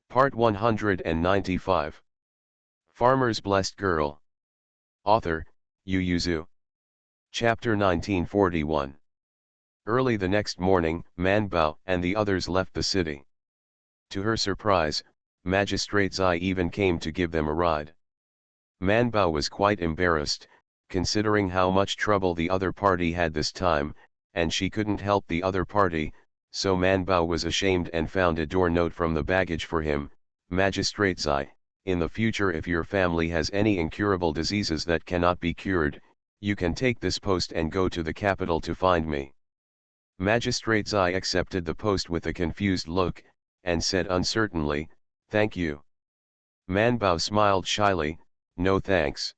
Part 195. Farmer's Blessed Girl. Author, Yu Yuzu. Chapter 1941. Early the next morning, Man Bao and the others left the city. To her surprise, Magistrate Zai even came to give them a ride. Man Bao was quite embarrassed, considering how much trouble the other party had this time, and she couldn't help the other party, so Man Bao was ashamed and found a door note from the baggage for him. Magistrate Zai, in the future if your family has any incurable diseases that cannot be cured, you can take this post and go to the capital to find me. Magistrate Zai accepted the post with a confused look, and said uncertainly, "Thank you." Man Bao smiled shyly, "No thanks."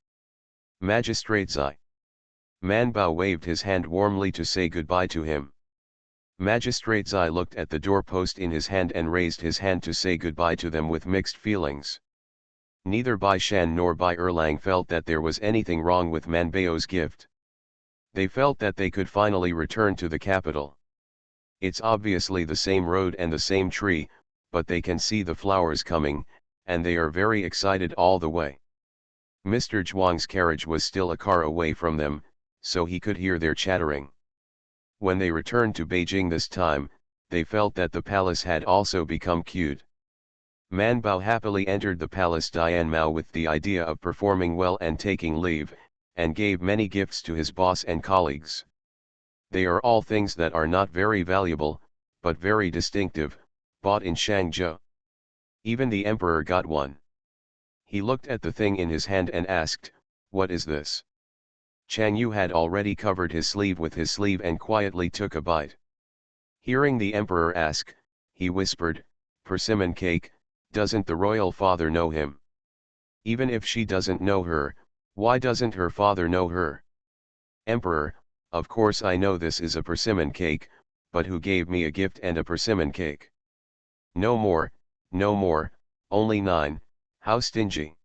Magistrate Zai. Man Bao waved his hand warmly to say goodbye to him. Magistrate Zai looked at the doorpost in his hand and raised his hand to say goodbye to them with mixed feelings. Neither Bai Shan nor Bai Erlang felt that there was anything wrong with Man Bao's gift. They felt that they could finally return to the capital. It's obviously the same road and the same tree, but they can see the flowers coming, and they are very excited all the way. Mr. Zhuang's carriage was still a car away from them, so he could hear their chattering. When they returned to Beijing this time, they felt that the palace had also become cute. Man Bao happily entered the palace Dian Mao with the idea of performing well and taking leave, and gave many gifts to his boss and colleagues. They are all things that are not very valuable, but very distinctive, bought in Shangzhou. Even the emperor got one. He looked at the thing in his hand and asked, "What is this?" Chang Yu had already covered his sleeve with his sleeve and quietly took a bite. Hearing the emperor ask, he whispered, "Persimmon cake, doesn't the royal father know him? Even if she doesn't know her, why doesn't her father know her?" "Emperor, of course I know this is a persimmon cake, but who gave me a gift and a persimmon cake?" No more, only 9, how stingy."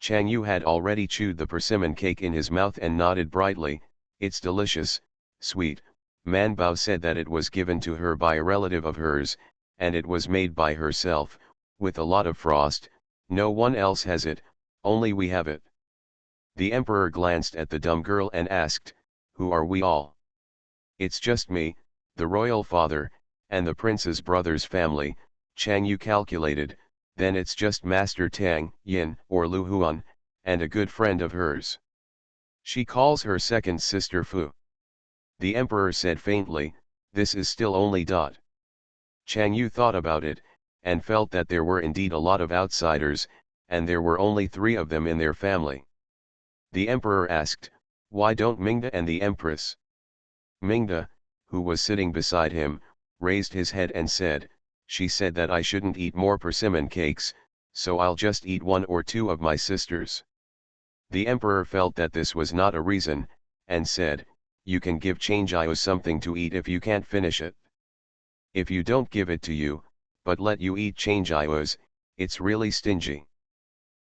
Chang Yu had already chewed the persimmon cake in his mouth and nodded brightly, "It's delicious, sweet." Man Bao said that it was given to her by a relative of hers, and it was made by herself, with a lot of frost. No one else has it, only we have it. The emperor glanced at the dumb girl and asked, "Who are we all?" "It's just me, the royal father, and the prince's brother's family," Chang Yu calculated. "Then it's just Master Tang, Yin, or Lu Huan, and a good friend of hers. She calls her second sister Fu." The emperor said faintly, "This is still only dot." Chang Yu thought about it, and felt that there were indeed a lot of outsiders, and there were only 3 of them in their family. The emperor asked, "Why don't Mingda and the empress?" Mingda, who was sitting beside him, raised his head and said, "She said that I shouldn't eat more persimmon cakes, so I'll just eat 1 or 2 of my sisters." The emperor felt that this was not a reason, and said, "You can give Changio something to eat if you can't finish it. If you don't give it to you, but let you eat Changios, it's really stingy."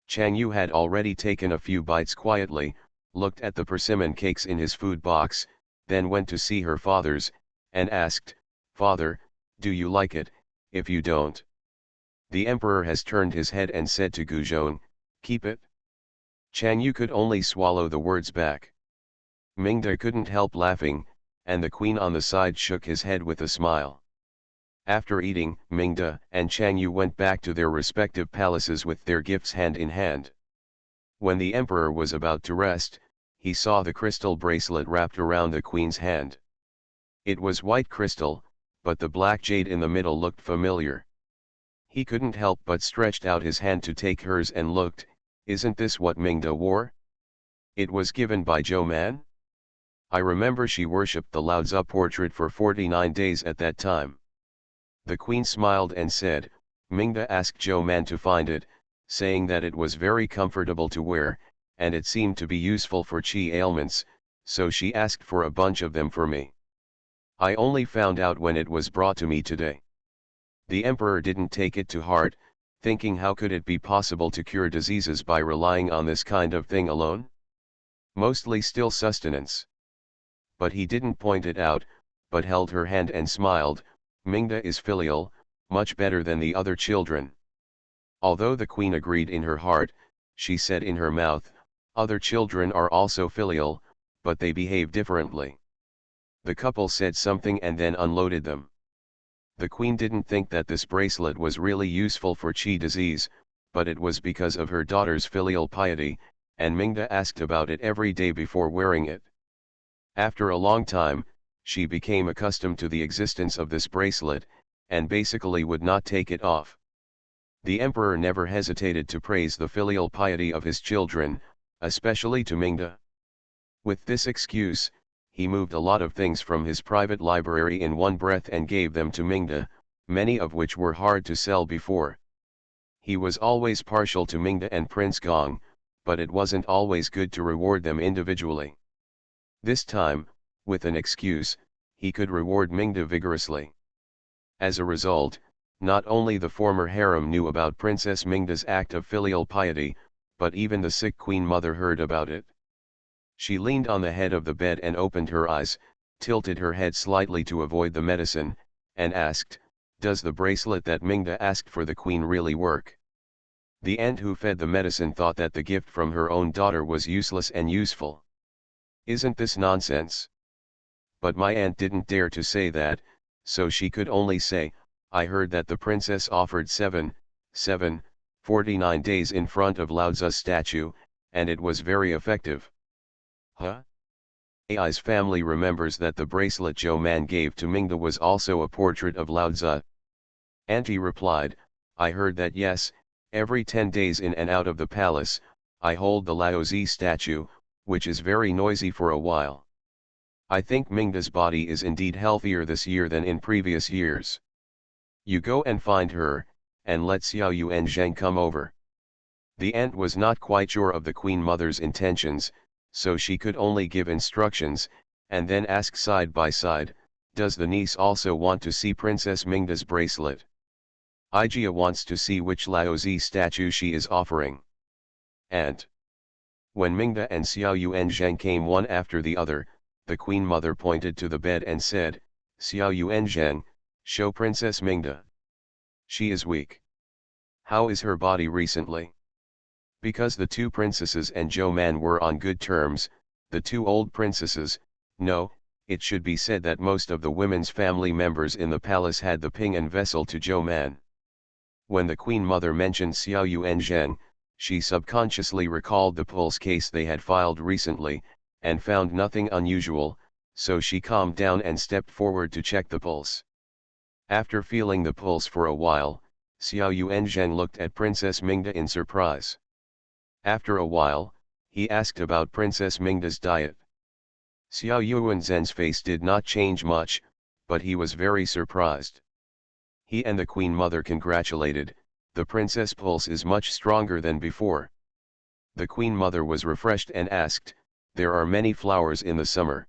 Chang Yu had already taken a few bites quietly, looked at the persimmon cakes in his food box, then went to see her father's, and asked, "Father, do you like it? If you don't." The emperor has turned his head and said to Guzhong, "Keep it." Chang Yu could only swallow the words back. Mingda couldn't help laughing, and the queen on the side shook his head with a smile. After eating, Mingda and Chang Yu went back to their respective palaces with their gifts hand in hand. When the emperor was about to rest, he saw the crystal bracelet wrapped around the queen's hand. It was white crystal, but the black jade in the middle looked familiar. He couldn't help but stretched out his hand to take hers and looked, "Isn't this what Mingda wore? It was given by Zhou Man? I remember she worshipped the Laozi portrait for 49 days at that time." The queen smiled and said, "Mingda asked Zhou Man to find it, saying that it was very comfortable to wear, and it seemed to be useful for qi ailments, so she asked for a bunch of them for me. I only found out when it was brought to me today." The emperor didn't take it to heart, thinking how could it be possible to cure diseases by relying on this kind of thing alone? Mostly still sustenance. But he didn't point it out, but held her hand and smiled, "Mingda is filial, much better than the other children. Although the queen agreed in her heart, she said in her mouth, other children are also filial, but they behave differently. The couple said something and then unloaded them. The queen didn't think that this bracelet was really useful for qi disease, but it was because of her daughter's filial piety, and Mingda asked about it every day before wearing it. After a long time, she became accustomed to the existence of this bracelet, and basically would not take it off. The emperor never hesitated to praise the filial piety of his children, especially to Mingda. With this excuse, he moved a lot of things from his private library in one breath and gave them to Mingda, many of which were hard to sell before. He was always partial to Mingda and Prince Gong, but it wasn't always good to reward them individually. This time, with an excuse, he could reward Mingda vigorously. As a result, not only the former harem knew about Princess Mingda's act of filial piety, but even the sick queen mother heard about it. She leaned on the head of the bed and opened her eyes, tilted her head slightly to avoid the medicine, and asked, "Does the bracelet that Mingda asked for the queen really work?" The aunt who fed the medicine thought that the gift from her own daughter was useless and useful. "Isn't this nonsense?" But my aunt didn't dare to say that, so she could only say, "I heard that the princess offered 49 days in front of Laozi's statue, and it was very effective." Huh? Ai's family remembers that the bracelet Zhou Man gave to Mingda was also a portrait of Laozi. Auntie replied, "I heard that yes, every 10 days in and out of the palace, I hold the Laozi statue, which is very noisy for a while. I think Mingda's body is indeed healthier this year than in previous years. You go and find her, and let Xiao Yu and Zheng come over." The aunt was not quite sure of the queen mother's intentions, so she could only give instructions, and then ask side by side, "Does the niece also want to see Princess Mingda's bracelet?" "Ijia wants to see which Laozi statue she is offering." "Aunt." When Mingda and Xiao Yu and Zheng came one after the other, the queen mother pointed to the bed and said, "Xiao Yu and Zheng, show Princess Mingda. She is weak. How is her body recently?" Because the two princesses and Zhou Man were on good terms, the two old princesses, no, it should be said that most of the women's family members in the palace had the ping and vessel to Zhou Man. When the queen mother mentioned Xiao Yu and Zheng, she subconsciously recalled the pulse case they had filed recently, and found nothing unusual, so she calmed down and stepped forward to check the pulse. After feeling the pulse for a while, Xiao Yu and Zheng looked at Princess Mingda in surprise. After a while, he asked about Princess Mingda's diet. Xiao Yuanzhen's face did not change much, but he was very surprised. He and the queen mother congratulated, "The princess pulse is much stronger than before." The queen mother was refreshed and asked, "There are many flowers in the summer.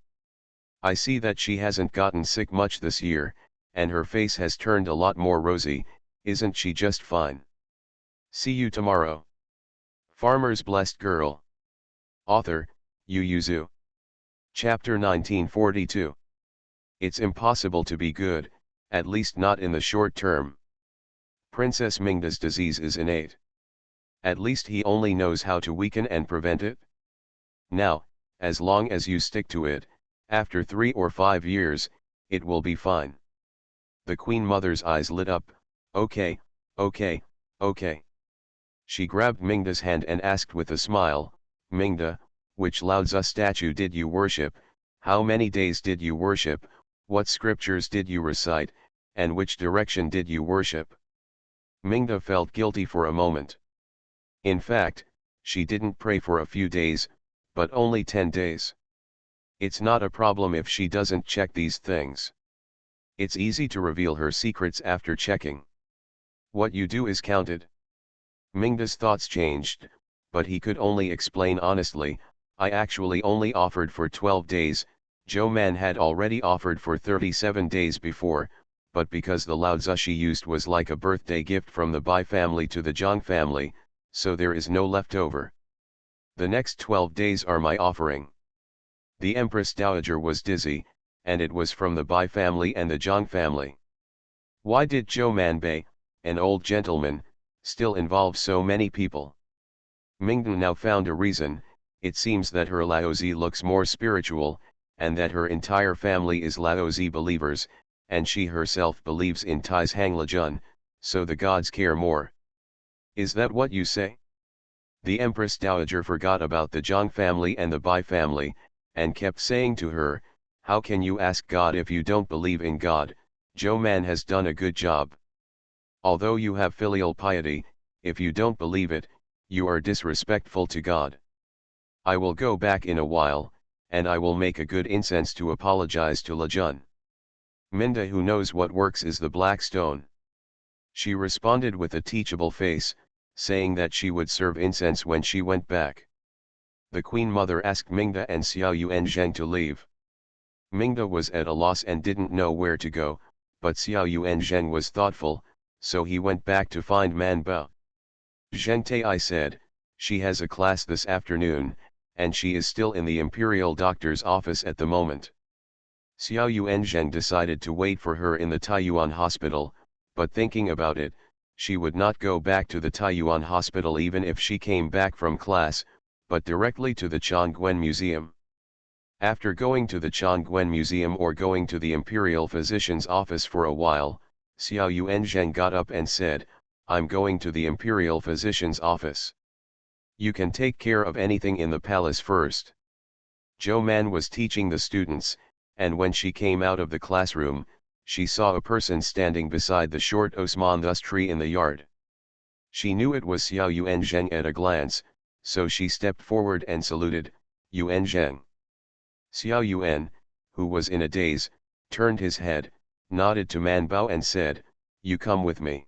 I see that she hasn't gotten sick much this year, and her face has turned a lot more rosy, isn't she just fine? See you tomorrow." Farmer's Blessed Girl. Author, Yu Yuzu. Chapter 1942. It's impossible to be good, at least not in the short term. Princess Mingda's disease is innate. At least he only knows how to weaken and prevent it. Now, as long as you stick to it, after 3 or 5 years, it will be fine. The queen mother's eyes lit up. Okay, okay, okay. She grabbed Mingda's hand and asked with a smile, "Mingda, which Laozi statue did you worship, how many days did you worship, what scriptures did you recite, and which direction did you worship?" Mingda felt guilty for a moment. In fact, she didn't pray for a few days, but only 10 days. It's not a problem if she doesn't check these things. It's easy to reveal her secrets after checking. What you do is counted. Mingda's thoughts changed, but he could only explain honestly, "I actually only offered for 12 days, Zhou Man had already offered for 37 days before, but because the Laozi she used was like a birthday gift from the Bai family to the Zhang family, so there is no leftover. The next 12 days are my offering." The Empress Dowager was dizzy, and it was from the Bai family and the Zhang family. Why did Zhou Man Bei, an old gentleman, still involve so many people. Mingdan now found a reason. It seems that her Laozi looks more spiritual, and that her entire family is Laozi believers, and she herself believes in Tai's Hanglajun, so the gods care more. Is that what you say? The Empress Dowager forgot about the Zhang family and the Bai family, and kept saying to her, "How can you ask God if you don't believe in God? Zhou Man has done a good job. Although you have filial piety, if you don't believe it, you are disrespectful to God. I will go back in a while, and I will make a good incense to apologize to Lajun. Minda who knows what works is the black stone." She responded with a teachable face, saying that she would serve incense when she went back. The Queen Mother asked Mingda and Xiao Yuanzheng to leave. Mingda was at a loss and didn't know where to go, but Xiao Yuanzheng was thoughtful, so he went back to find Man Bao. Zheng Tai said, "She has a class this afternoon, and she is still in the imperial doctor's office at the moment." Xiao Yuanzheng decided to wait for her in the Taiyuan hospital, but thinking about it, she would not go back to the Taiyuan hospital even if she came back from class, but directly to the Chongquen Museum. After going to the Chongquen Museum or going to the imperial physician's office for a while, Xiao Yuanzheng got up and said, "I'm going to the imperial physician's office. You can take care of anything in the palace first." Zhou Man was teaching the students, and when she came out of the classroom, she saw a person standing beside the short osmanthus tree in the yard. She knew it was Xiao Yuanzheng at a glance, so she stepped forward and saluted, "Yuanzheng." Xiao Yuan, who was in a daze, turned his head, nodded to Man Bao and said, "You come with me."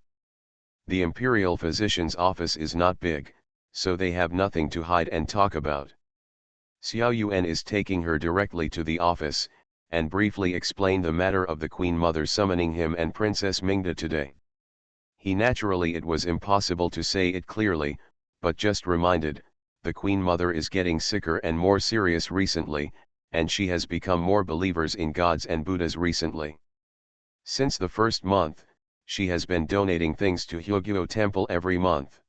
The imperial physician's office is not big, so they have nothing to hide and talk about. Xiao Yuan is taking her directly to the office, and briefly explained the matter of the Queen Mother summoning him and Princess Mingda today. It was impossible to say it clearly, but just reminded, the Queen Mother is getting sicker and more serious recently, and she has become more believers in gods and Buddhas recently. Since the first month, she has been donating things to Hyoguo Temple every month.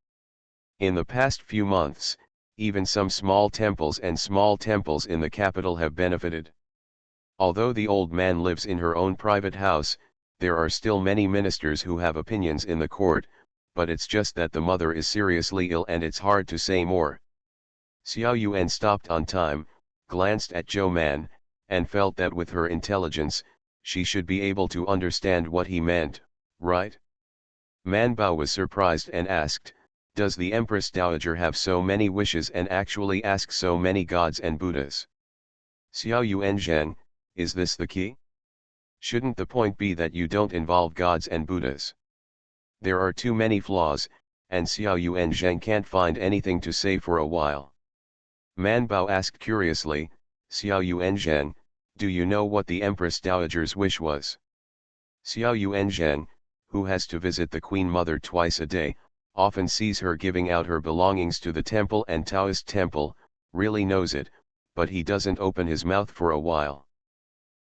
In the past few months, even some small temples in the capital have benefited. Although the old man lives in her own private house, there are still many ministers who have opinions in the court, but it's just that the mother is seriously ill and it's hard to say more. Xiao Yuan stopped on time, glanced at Zhou Man, and felt that with her intelligence, she should be able to understand what he meant, right? Man Bao was surprised and asked, "Does the Empress Dowager have so many wishes and actually ask so many gods and Buddhas?" Xiao Yuanzheng, is this the key? Shouldn't the point be that you don't involve gods and Buddhas? There are too many flaws, and Xiao Yuanzheng can't find anything to say for a while. Man Bao asked curiously, "Xiao Yuanzheng, do you know what the Empress Dowager's wish was?" Xiao Yuanzheng, who has to visit the Queen Mother twice a day, often sees her giving out her belongings to the temple and Taoist temple, really knows it, but he doesn't open his mouth for a while.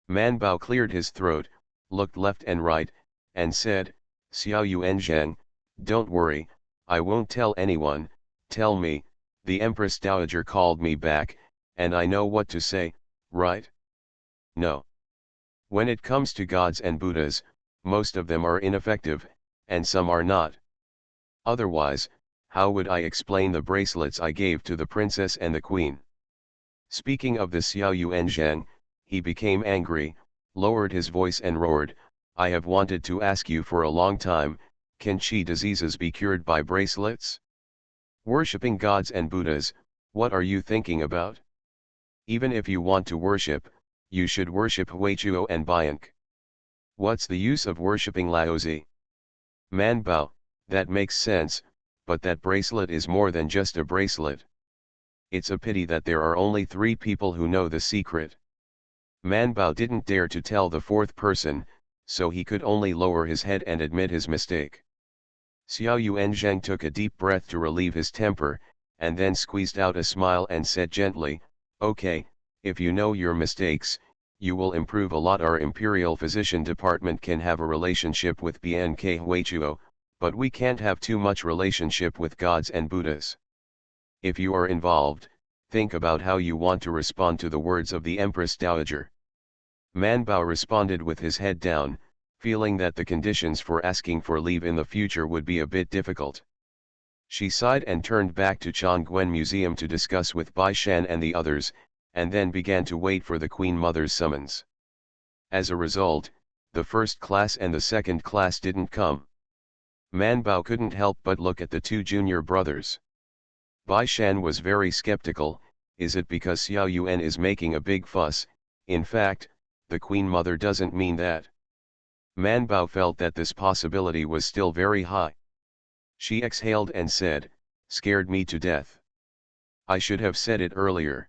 Man Bao cleared his throat, looked left and right, and said, "Xiao Yuanzheng, don't worry, I won't tell anyone. Tell me, the Empress Dowager called me back, and I know what to say, right?" "No. When it comes to gods and Buddhas, most of them are ineffective, and some are not. Otherwise, how would I explain the bracelets I gave to the princess and the queen?" Speaking of the Xiao Yuanzheng, he became angry, lowered his voice and roared, "I have wanted to ask you for a long time, can Qi diseases be cured by bracelets? Worshipping gods and Buddhas, what are you thinking about? Even if you want to worship, you should worship Huichuo and Bianc. What's the use of worshipping Laozi?" Man Bao, that makes sense, but that bracelet is more than just a bracelet. It's a pity that there are only 3 people who know the secret. Man Bao didn't dare to tell the 4th person, so he could only lower his head and admit his mistake. Xiao Yuanzheng took a deep breath to relieve his temper, and then squeezed out a smile and said gently, "Okay, if you know your mistakes, you will improve a lot. Our Imperial Physician Department can have a relationship with Bianke Huichuo, But we can't have too much relationship with gods and Buddhas. If you are involved, think about how you want to respond to the words of the Empress Dowager. Man Bao responded with his head down, feeling that the conditions for asking for leave in the future would be a bit difficult. She sighed and turned back to Chongquen Museum to discuss with Bai Shan and the others, and then began to wait for the Queen Mother's summons. As a result, the first class and the second class didn't come. Man Bao couldn't help but look at the two junior brothers. Bai Shan was very skeptical. Is it because Xiao Yuan is making a big fuss? In fact, the Queen Mother doesn't mean that. Man Bao felt that this possibility was still very high. She exhaled and said, "Scared me to death. I should have said it earlier.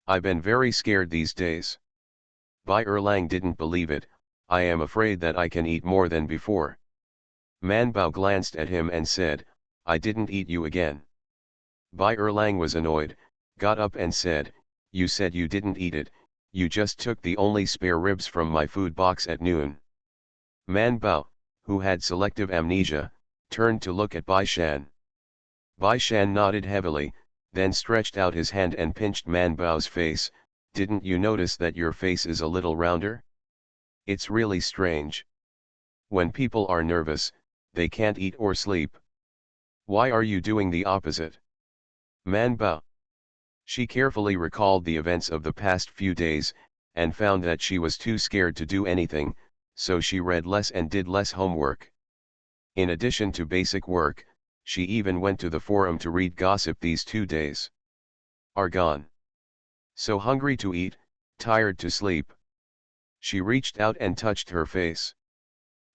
I've been very scared these days." Bai Erlang didn't believe it. "I am afraid that I can eat more than before." Man Bao glanced at him and said, "I didn't eat you again." Bai Erlang was annoyed, got up and said, "You said you didn't eat it, you just took the only spare ribs from my food box at noon." Man Bao, who had selective amnesia, turned to look at Bai Shan. Bai Shan nodded heavily, then stretched out his hand and pinched Man Bao's face. "Didn't you notice that your face is a little rounder? It's really strange. When people are nervous, they can't eat or sleep. Why are you doing the opposite?" Man Bao. She carefully recalled the events of the past few days, and found that she was too scared to do anything, so she read less and did less homework. In addition to basic work, she even went to the forum to read gossip. These 2 days are gone. So hungry to eat, tired to sleep. She reached out and touched her face.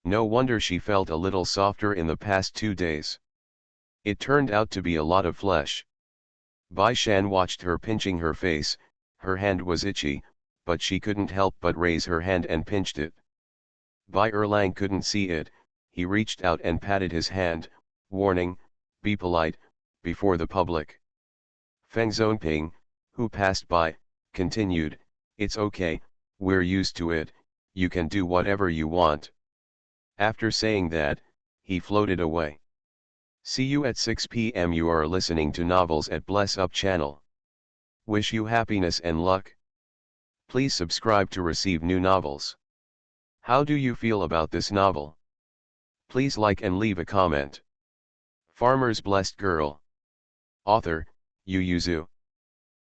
No wonder she felt a little softer in the past 2 days. It turned out to be a lot of flesh. Bai Shan watched her pinching her face. Her hand was itchy, but she couldn't help but raise her hand and pinched it. Bai Erlang couldn't see it. He reached out and patted his hand, warning, "Be polite, before the public." Feng Zonping, who passed by, continued, "It's okay, we're used to it, you can do whatever you want." After saying that, he floated away. See you at 6 p.m. You are listening to Novels at Bless Up channel. Wish you happiness and luck. Please subscribe to receive new novels. How do you feel about this novel? Please like and leave a comment. Farmer's Blessed Girl. Author, Yu Yuzu.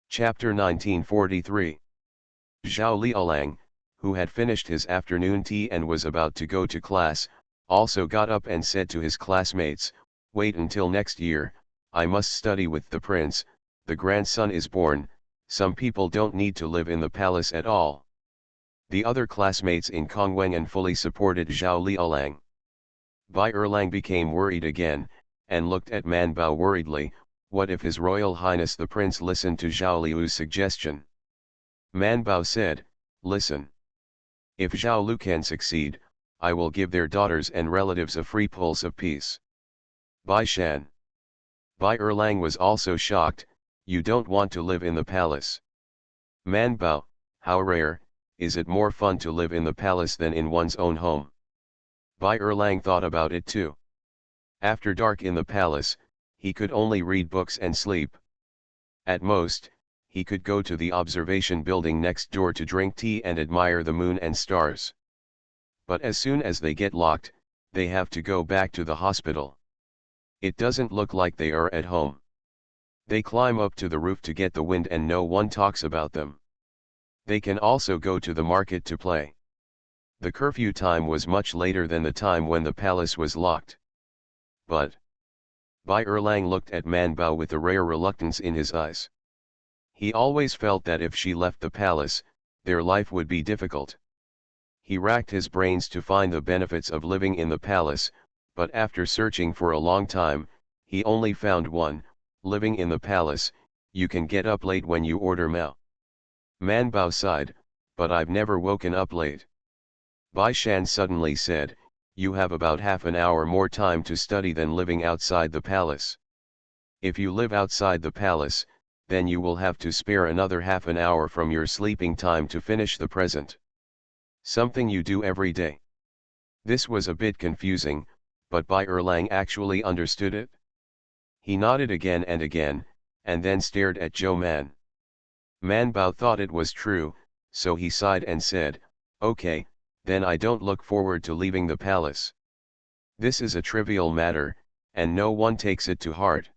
Chapter 1943. Zhao Liaolang, who had finished his afternoon tea and was about to go to class, also got up and said to his classmates, "Wait until next year, I must study with the prince. The grandson is born, some people don't need to live in the palace at all." The other classmates in Kongwengan fully supported Zhao Liaolang. Bai Erlang became worried again, and looked at Man Bao worriedly. What if His Royal Highness the Prince listened to Zhao Liu's suggestion? Man Bao said, "Listen. If Zhao Lu can succeed, I will give their daughters and relatives a free pulse of peace." Bai Shan. Bai Erlang was also shocked. "You don't want to live in the palace?" Man Bao, how rare. Is it more fun to live in the palace than in one's own home? Bai Erlang thought about it too. After dark in the palace, he could only read books and sleep. At most, he could go to the observation building next door to drink tea and admire the moon and stars. But as soon as they get locked, they have to go back to the hospital. It doesn't look like they are at home. They climb up to the roof to get the wind and no one talks about them. They can also go to the market to play. The curfew time was much later than the time when the palace was locked. But Bai Erlang looked at Man Bao with a rare reluctance in his eyes. He always felt that if she left the palace, their life would be difficult. He racked his brains to find the benefits of living in the palace, but after searching for a long time, he only found one: living in the palace, you can get up late when you order mao. Man Bao sighed, "But I've never woken up late." Bai Shan suddenly said, "You have about half an hour more time to study than living outside the palace. If you live outside the palace, then you will have to spare another half an hour from your sleeping time to finish the present. Something you do every day." This was a bit confusing, but Bai Erlang actually understood it? He nodded again and then stared at Zhou Man. Man Bao thought it was true, so he sighed and said, "Okay, then I don't look forward to leaving the palace. This is a trivial matter, and no one takes it to heart.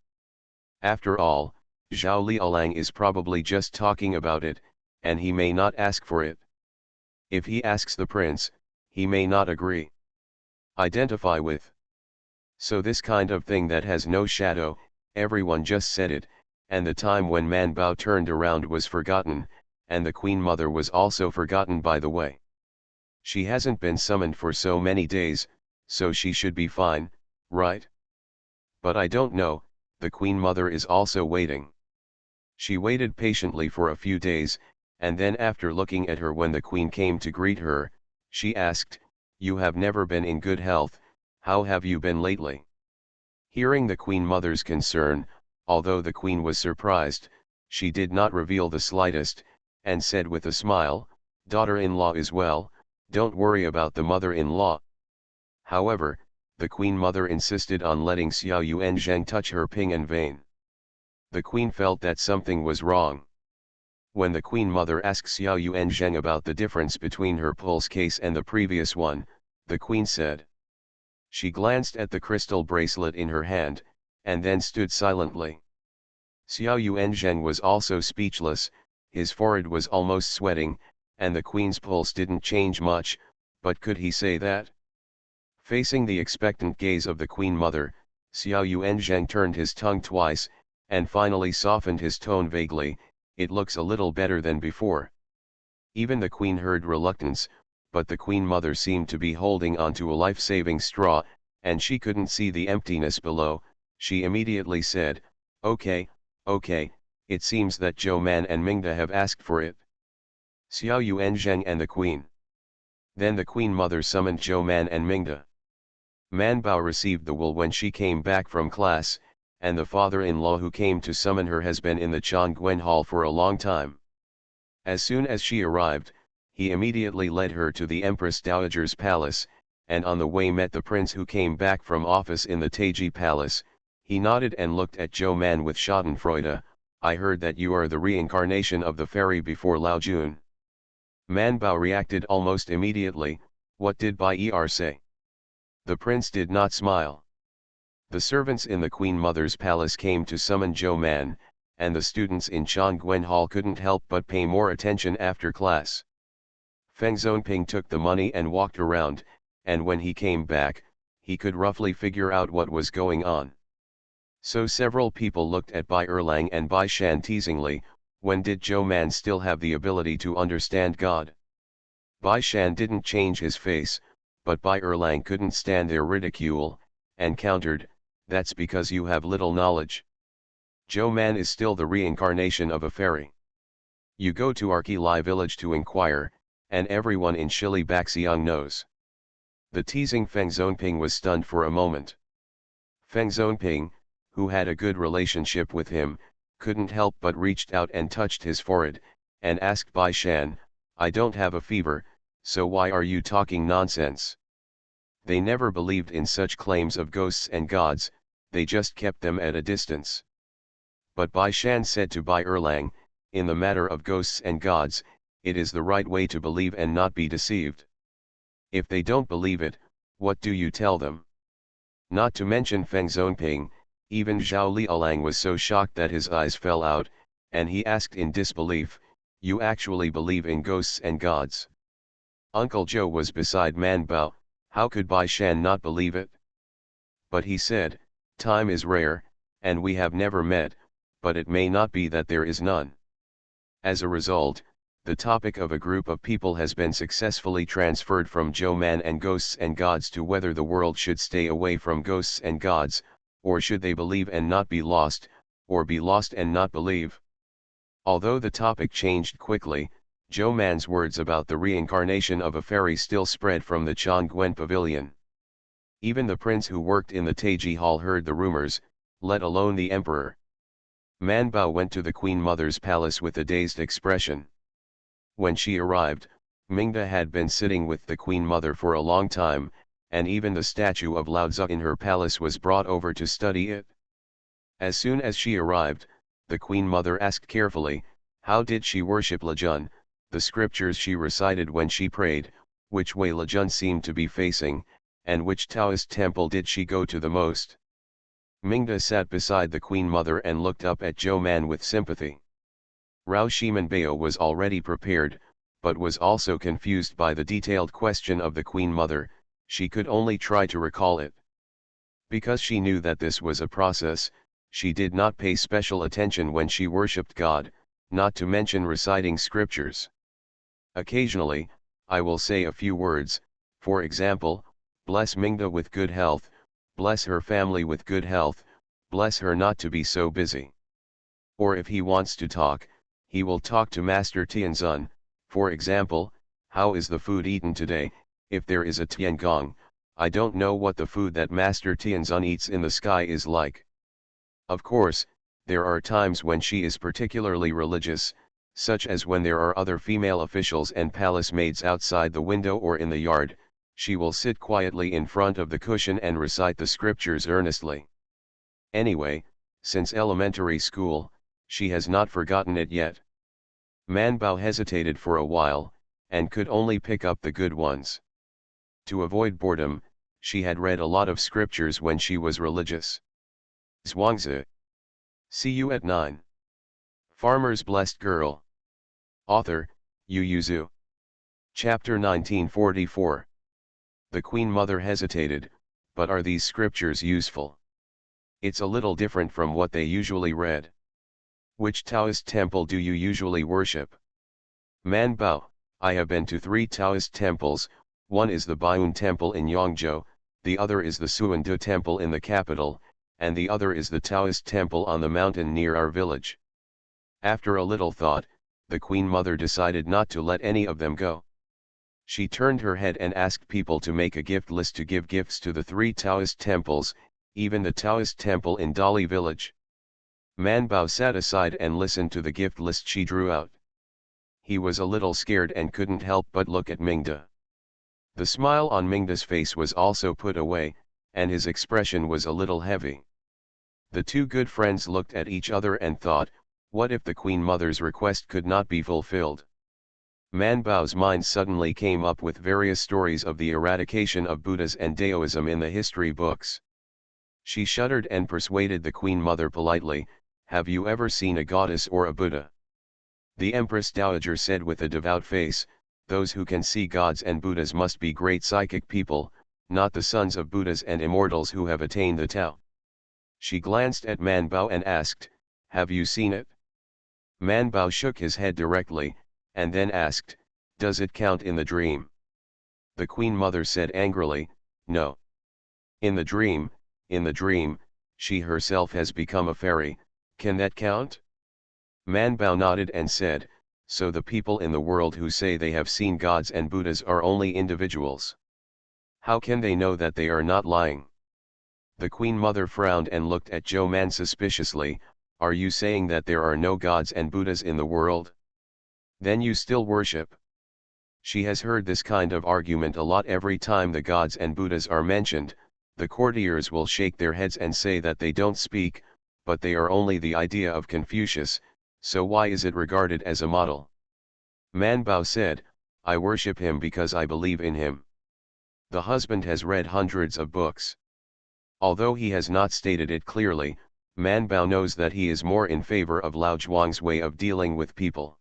After all, Zhao Liaolang is probably just talking about it, and he may not ask for it. If he asks the prince, he may not agree. Identify with. So this kind of thing that has no shadow, everyone just said it, and the time when Man Bao turned around was forgotten, and the Queen Mother was also forgotten by the way. She hasn't been summoned for so many days, so she should be fine, right? But I don't know, the Queen Mother is also waiting." She waited patiently for a few days, and then after looking at her when the Queen came to greet her, she asked, "You have never been in good health, how have you been lately?" Hearing the Queen Mother's concern, although the Queen was surprised, she did not reveal the slightest, and said with a smile, "Daughter-in-law is well, don't worry about the mother-in-law." However, the Queen Mother insisted on letting Xiao Yuanzheng touch her ping and vein. The Queen felt that something was wrong. When the Queen Mother asked Xiao Yuanzheng about the difference between her pulse case and the previous one, the Queen said. She glanced at the crystal bracelet in her hand, and then stood silently. Xiao Yuanzheng was also speechless, his forehead was almost sweating, and the Queen's pulse didn't change much, but could he say that? Facing the expectant gaze of the Queen Mother, Xiao Yuanzheng turned his tongue twice, and finally softened his tone vaguely, "It looks a little better than before." Even the Queen heard reluctance, but the Queen Mother seemed to be holding on to a life-saving straw, and she couldn't see the emptiness below. She immediately said, okay, it seems that Zhou Man and Mingda have asked for it." Xiao Yuanzheng and the Queen. Then the Queen Mother summoned Zhou Man and Mingda. Man Bao received the wool when she came back from class, and the father-in-law who came to summon her has been in the Changguan Hall for a long time. As soon as she arrived, he immediately led her to the Empress Dowager's palace, and on the way met the prince who came back from office in the Taiji Palace. He nodded and looked at Zhou Man with schadenfreude. "I heard that you are the reincarnation of the fairy before Lao Jun." Man Bao reacted almost immediately, "What did Bai Er say?" The prince did not smile. The servants in the Queen Mother's palace came to summon Zhou Man, and the students in Changguan Hall couldn't help but pay more attention after class. Feng Zonping took the money and walked around, and when he came back, he could roughly figure out what was going on. So several people looked at Bai Erlang and Bai Shan teasingly, when did Zhou Man still have the ability to understand God? Bai Shan didn't change his face, but Bai Erlang couldn't stand their ridicule, and countered, "That's because you have little knowledge. Zhou Man is still the reincarnation of a fairy. You go to Arki-Lai village to inquire, and everyone in Shili Baxiang knows." The teasing Feng Zonping was stunned for a moment. Feng Zonping, who had a good relationship with him, couldn't help but reached out and touched his forehead, and asked Bai Shan, "I don't have a fever, so why are you talking nonsense?" They never believed in such claims of ghosts and gods, they just kept them at a distance. But Bai Shan said to Bai Erlang, "In the matter of ghosts and gods, it is the right way to believe and not be deceived. If they don't believe it, what do you tell them?" Not to mention Feng Zonping, even Zhao Liaolang was so shocked that his eyes fell out, and he asked in disbelief, "You actually believe in ghosts and gods?" Uncle Zhou was beside Man Bao. How could Bai Shan not believe it? But he said, "Time is rare, and we have never met, but it may not be that there is none." As a result, the topic of a group of people has been successfully transferred from Zhou Man and ghosts and gods to whether the world should stay away from ghosts and gods, or should they believe and not be lost, or be lost and not believe. Although the topic changed quickly, Zhou Man's words about the reincarnation of a fairy still spread from the Changguan pavilion. Even the prince who worked in the Taiji Hall heard the rumors, let alone the emperor. Man Bao went to the Queen Mother's palace with a dazed expression. When she arrived, Mingda had been sitting with the Queen Mother for a long time, and even the statue of Lao Tzu in her palace was brought over to study it. As soon as she arrived, the Queen Mother asked carefully, how did she worship Lajun, the scriptures she recited when she prayed, which way Lajun seemed to be facing, and which Taoist temple did she go to the most. Mingda sat beside the Queen Mother and looked up at Zhou Man with sympathy. Rao Shimanbao was already prepared, but was also confused by the detailed question of the Queen Mother. She could only try to recall it. Because she knew that this was a process, she did not pay special attention when she worshipped God, not to mention reciting scriptures. Occasionally, I will say a few words, for example, bless Mingda with good health, bless her family with good health, bless her not to be so busy. Or if he wants to talk, he will talk to Master Tianzun, for example, how is the food eaten today? If there is a Tiangong, I don't know what the food that Master Tianzun eats in the sky is like. Of course, there are times when she is particularly religious, such as when there are other female officials and palace maids outside the window or in the yard. She will sit quietly in front of the cushion and recite the scriptures earnestly. Anyway, since elementary school, she has not forgotten it yet. Man Bao hesitated for a while, and could only pick up the good ones. To avoid boredom, she had read a lot of scriptures when she was religious. Zhuangzi. See you at 9. Farmer's Blessed Girl. Author, Yu Yuzu. Chapter 1944. The Queen Mother hesitated, but are these scriptures useful? It's a little different from what they usually read. Which Taoist temple do you usually worship? Man Bao, I have been to 3 Taoist temples. One is the Baiyun Temple in Yangzhou, the other is the Suandu Temple in the capital, and the other is the Taoist temple on the mountain near our village. After a little thought, the Queen Mother decided not to let any of them go. She turned her head and asked people to make a gift list to give gifts to the 3 Taoist temples, even the Taoist temple in Dali village. Man Bao sat aside and listened to the gift list she drew out. He was a little scared and couldn't help but look at Mingda. The smile on Mingda's face was also put away, and his expression was a little heavy. The 2 good friends looked at each other and thought, what if the Queen Mother's request could not be fulfilled? Man Bao's mind suddenly came up with various stories of the eradication of Buddhas and Daoism in the history books. She shuddered and persuaded the Queen Mother politely, have you ever seen a goddess or a Buddha? The Empress Dowager said with a devout face, those who can see gods and Buddhas must be great psychic people, not the sons of Buddhas and immortals who have attained the Tao. She glanced at Man Bao and asked, have you seen it? Man Bao shook his head directly, and then asked, does it count in the dream? The Queen Mother said angrily, no. In the dream, she herself has become a fairy, can that count? Man Bao nodded and said, so the people in the world who say they have seen gods and Buddhas are only individuals. How can they know that they are not lying? The Queen Mother frowned and looked at Zhou Man suspiciously, are you saying that there are no gods and Buddhas in the world? Then you still worship? She has heard this kind of argument a lot. Every time the gods and Buddhas are mentioned, the courtiers will shake their heads and say that they don't speak, but they are only the idea of Confucius, so why is it regarded as a model? Man Bao said, I worship him because I believe in him. The husband has read hundreds of books. Although he has not stated it clearly, Man Bao knows that he is more in favor of Lao Zhuang's way of dealing with people.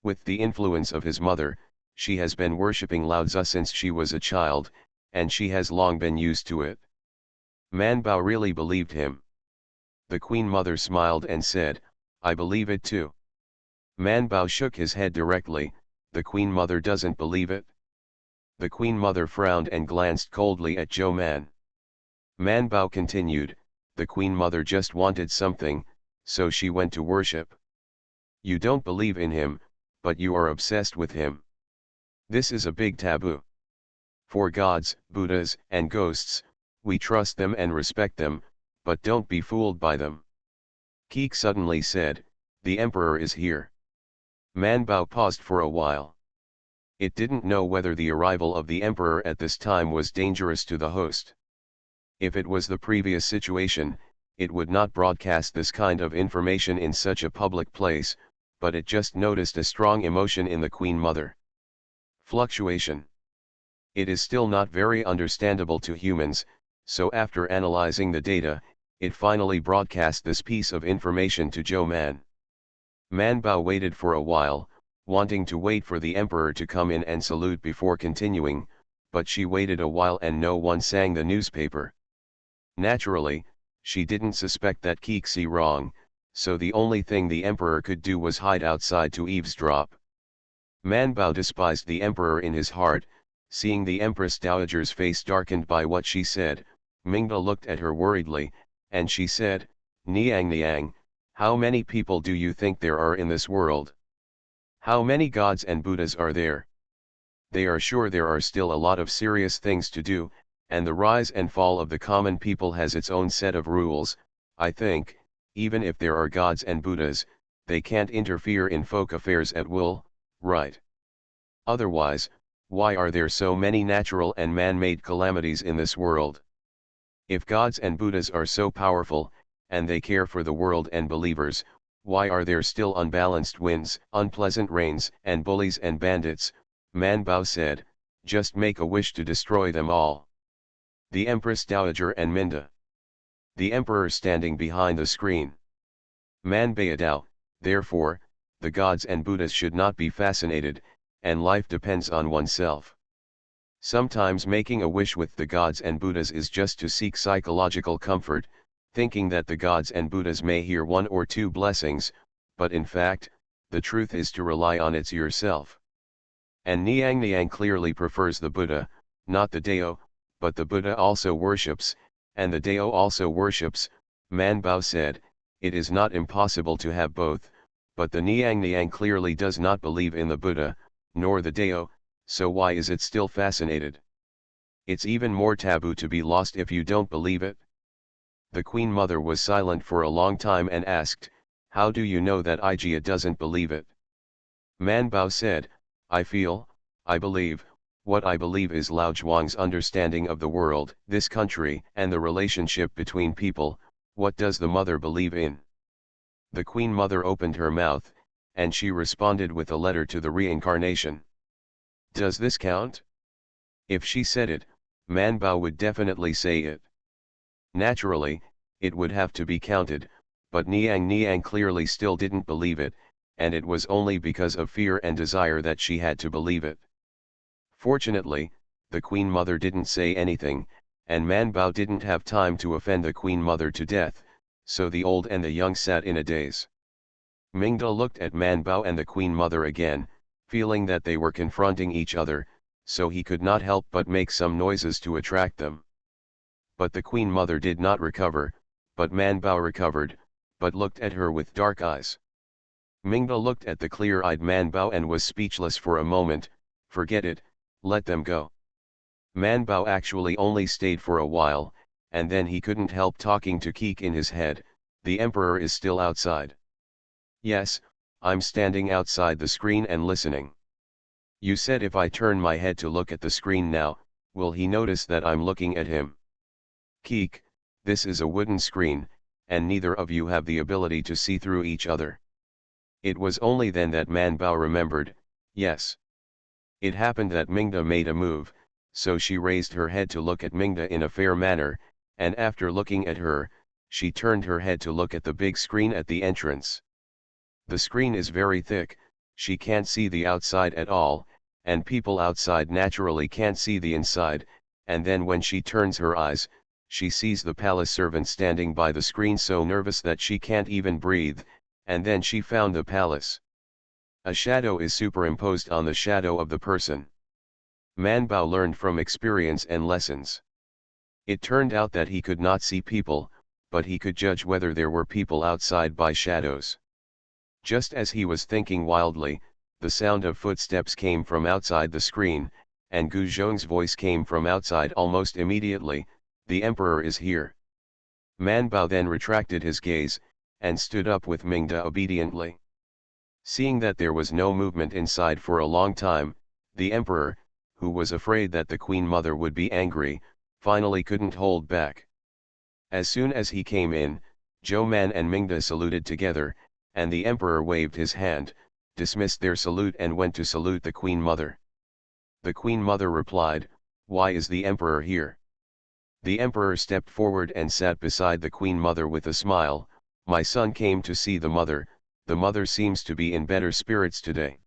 With the influence of his mother, she has been worshipping Lao Tzu since she was a child, and she has long been used to it. Man Bao really believed him. The Queen Mother smiled and said, I believe it too. Man Bao shook his head directly, the Queen Mother doesn't believe it. The Queen Mother frowned and glanced coldly at Zhou Man. Man Bao continued, the Queen Mother just wanted something, so she went to worship. You don't believe in him, but you are obsessed with him. This is a big taboo. For gods, Buddhas, and ghosts, we trust them and respect them, but don't be fooled by them. Keek suddenly said, the Emperor is here. Man Bao paused for a while. It didn't know whether the arrival of the emperor at this time was dangerous to the host. If it was the previous situation, it would not broadcast this kind of information in such a public place, but it just noticed a strong emotion in the Queen Mother. Fluctuation. It is still not very understandable to humans, so after analyzing the data, it finally broadcast this piece of information to Zhou Man. Man Bao waited for a while, wanting to wait for the emperor to come in and salute before continuing, but she waited a while and no one sang the newspaper. Naturally, she didn't suspect that Kixi wrong, so the only thing the emperor could do was hide outside to eavesdrop. Man Bao despised the emperor in his heart. Seeing the Empress Dowager's face darkened by what she said, Mingda looked at her worriedly, and she said, Niang, how many people do you think there are in this world? How many gods and Buddhas are there? They are sure there are still a lot of serious things to do, and the rise and fall of the common people has its own set of rules. I think, even if there are gods and Buddhas, they can't interfere in folk affairs at will, right? Otherwise, why are there so many natural and man-made calamities in this world? If gods and Buddhas are so powerful, and they care for the world and believers, why are there still unbalanced winds, unpleasant rains, and bullies and bandits? Man Bao said, just make a wish to destroy them all. The Empress Dowager and Minda. The Emperor standing behind the screen. Man Baodao, therefore, the gods and Buddhas should not be fascinated, and life depends on oneself. Sometimes making a wish with the gods and Buddhas is just to seek psychological comfort, thinking that the gods and Buddhas may hear one or two blessings, but in fact, the truth is to rely on it yourself. And Niang clearly prefers the Buddha, not the Dao, but the Buddha also worships, and the Dao also worships. Man Bao said, it is not impossible to have both, but the Niang clearly does not believe in the Buddha, nor the Dao, so why is it still fascinated? It's even more taboo to be lost if you don't believe it. The Queen Mother was silent for a long time and asked, how do you know that Ijia doesn't believe it? Man Bao said, I believe, what I believe is Lao Zhuang's understanding of the world, this country, and the relationship between people. What does the mother believe in? The Queen Mother opened her mouth, and she responded with a letter to the reincarnation. Does this count? If she said it, Man Bao would definitely say it. Naturally, it would have to be counted, but Niang clearly still didn't believe it, and it was only because of fear and desire that she had to believe it. Fortunately, the Queen Mother didn't say anything, and Man Bao didn't have time to offend the Queen Mother to death, so the old and the young sat in a daze. Mingda looked at Man Bao and the Queen Mother again, feeling that they were confronting each other, so he could not help but make some noises to attract them. But the Queen Mother did not recover, but Man Bao recovered, but looked at her with dark eyes. Mingda looked at the clear-eyed Man Bao and was speechless for a moment. Forget it, let them go. Man Bao actually only stayed for a while, and then he couldn't help talking to Keek in his head, the Emperor is still outside. Yes, I'm standing outside the screen and listening. You said if I turn my head to look at the screen now, will he notice that I'm looking at him? Keek, this is a wooden screen, and neither of you have the ability to see through each other. It was only then that Man Bao remembered, yes. It happened that Mingda made a move, so she raised her head to look at Mingda in a fair manner, and after looking at her, she turned her head to look at the big screen at the entrance. The screen is very thick, she can't see the outside at all, and people outside naturally can't see the inside, and then when she turns her eyes, she sees the palace servant standing by the screen so nervous that she can't even breathe, and then she found the palace. A shadow is superimposed on the shadow of the person. Man Bao learned from experience and lessons. It turned out that he could not see people, but he could judge whether there were people outside by shadows. Just as he was thinking wildly, the sound of footsteps came from outside the screen, and Gu Zhong's voice came from outside almost immediately, the Emperor is here. Man Bao then retracted his gaze, and stood up with Mingda obediently. Seeing that there was no movement inside for a long time, The emperor, who was afraid that the queen mother would be angry, finally couldn't hold back. As soon as he came in, Zhou-Man and Mingda saluted together, and the emperor waved his hand, dismissed their salute and went to salute the queen mother. The queen mother replied, "Why is the emperor here?" The emperor stepped forward and sat beside the queen mother with a smile. "My son came to see the mother seems to be in better spirits today."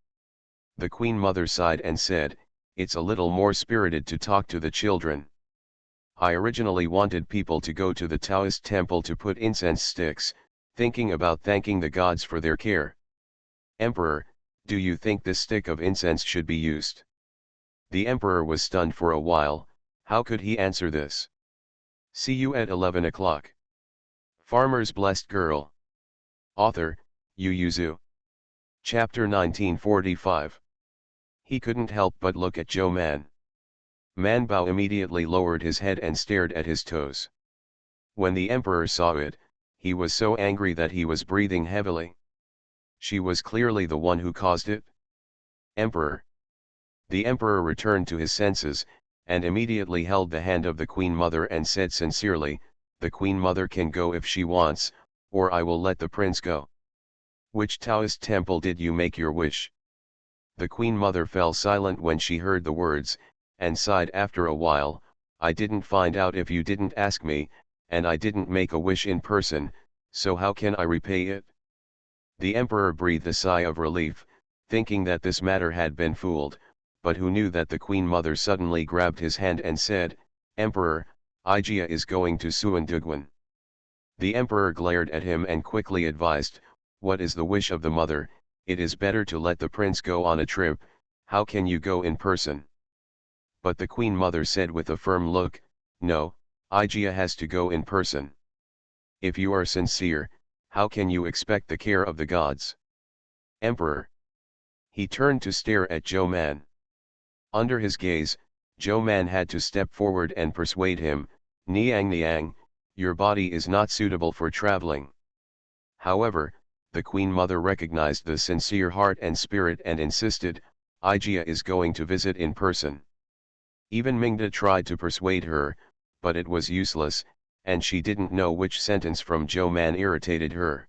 The queen mother sighed and said, "It's a little more spirited to talk to the children. I originally wanted people to go to the Taoist temple to put incense sticks, thinking about thanking the gods for their care. Emperor, do you think this stick of incense should be used?" The emperor was stunned for a while. How could he answer this? See you at 11 o'clock. Farmer's Blessed Girl. Author, Yu Zhu. Chapter 1945. He couldn't help but look at Zhou-Man. Man Bao immediately lowered his head and stared at his toes. When the emperor saw it, he was so angry that he was breathing heavily. She was clearly the one who caused it. Emperor. The emperor returned to his senses, and immediately held the hand of the queen mother and said sincerely, "The queen mother can go if she wants, or I will let the prince go." "Which Taoist temple did you make your wish?" The queen mother fell silent when she heard the words, and sighed after a while, "I didn't find out if you didn't ask me, and I didn't make a wish in person, so how can I repay it?" The emperor breathed a sigh of relief, thinking that this matter had been fooled, but who knew that the queen mother suddenly grabbed his hand and said, "Emperor, Ijia is going to Suandugwan." The emperor glared at him and quickly advised, "What is the wish of the mother? It is better to let the prince go on a trip. How can you go in person?" But the queen mother said with a firm look, "No, Ijia has to go in person. If you are sincere, how can you expect the care of the gods?" Emperor. He turned to stare at Zhou-Man. Under his gaze, Zhou-Man had to step forward and persuade him, Niang, your body is not suitable for traveling." However, the queen mother recognized the sincere heart and spirit and insisted, "Ijia is going to visit in person." Even Mingda tried to persuade her, but it was useless, and she didn't know which sentence from Zhou-Man irritated her.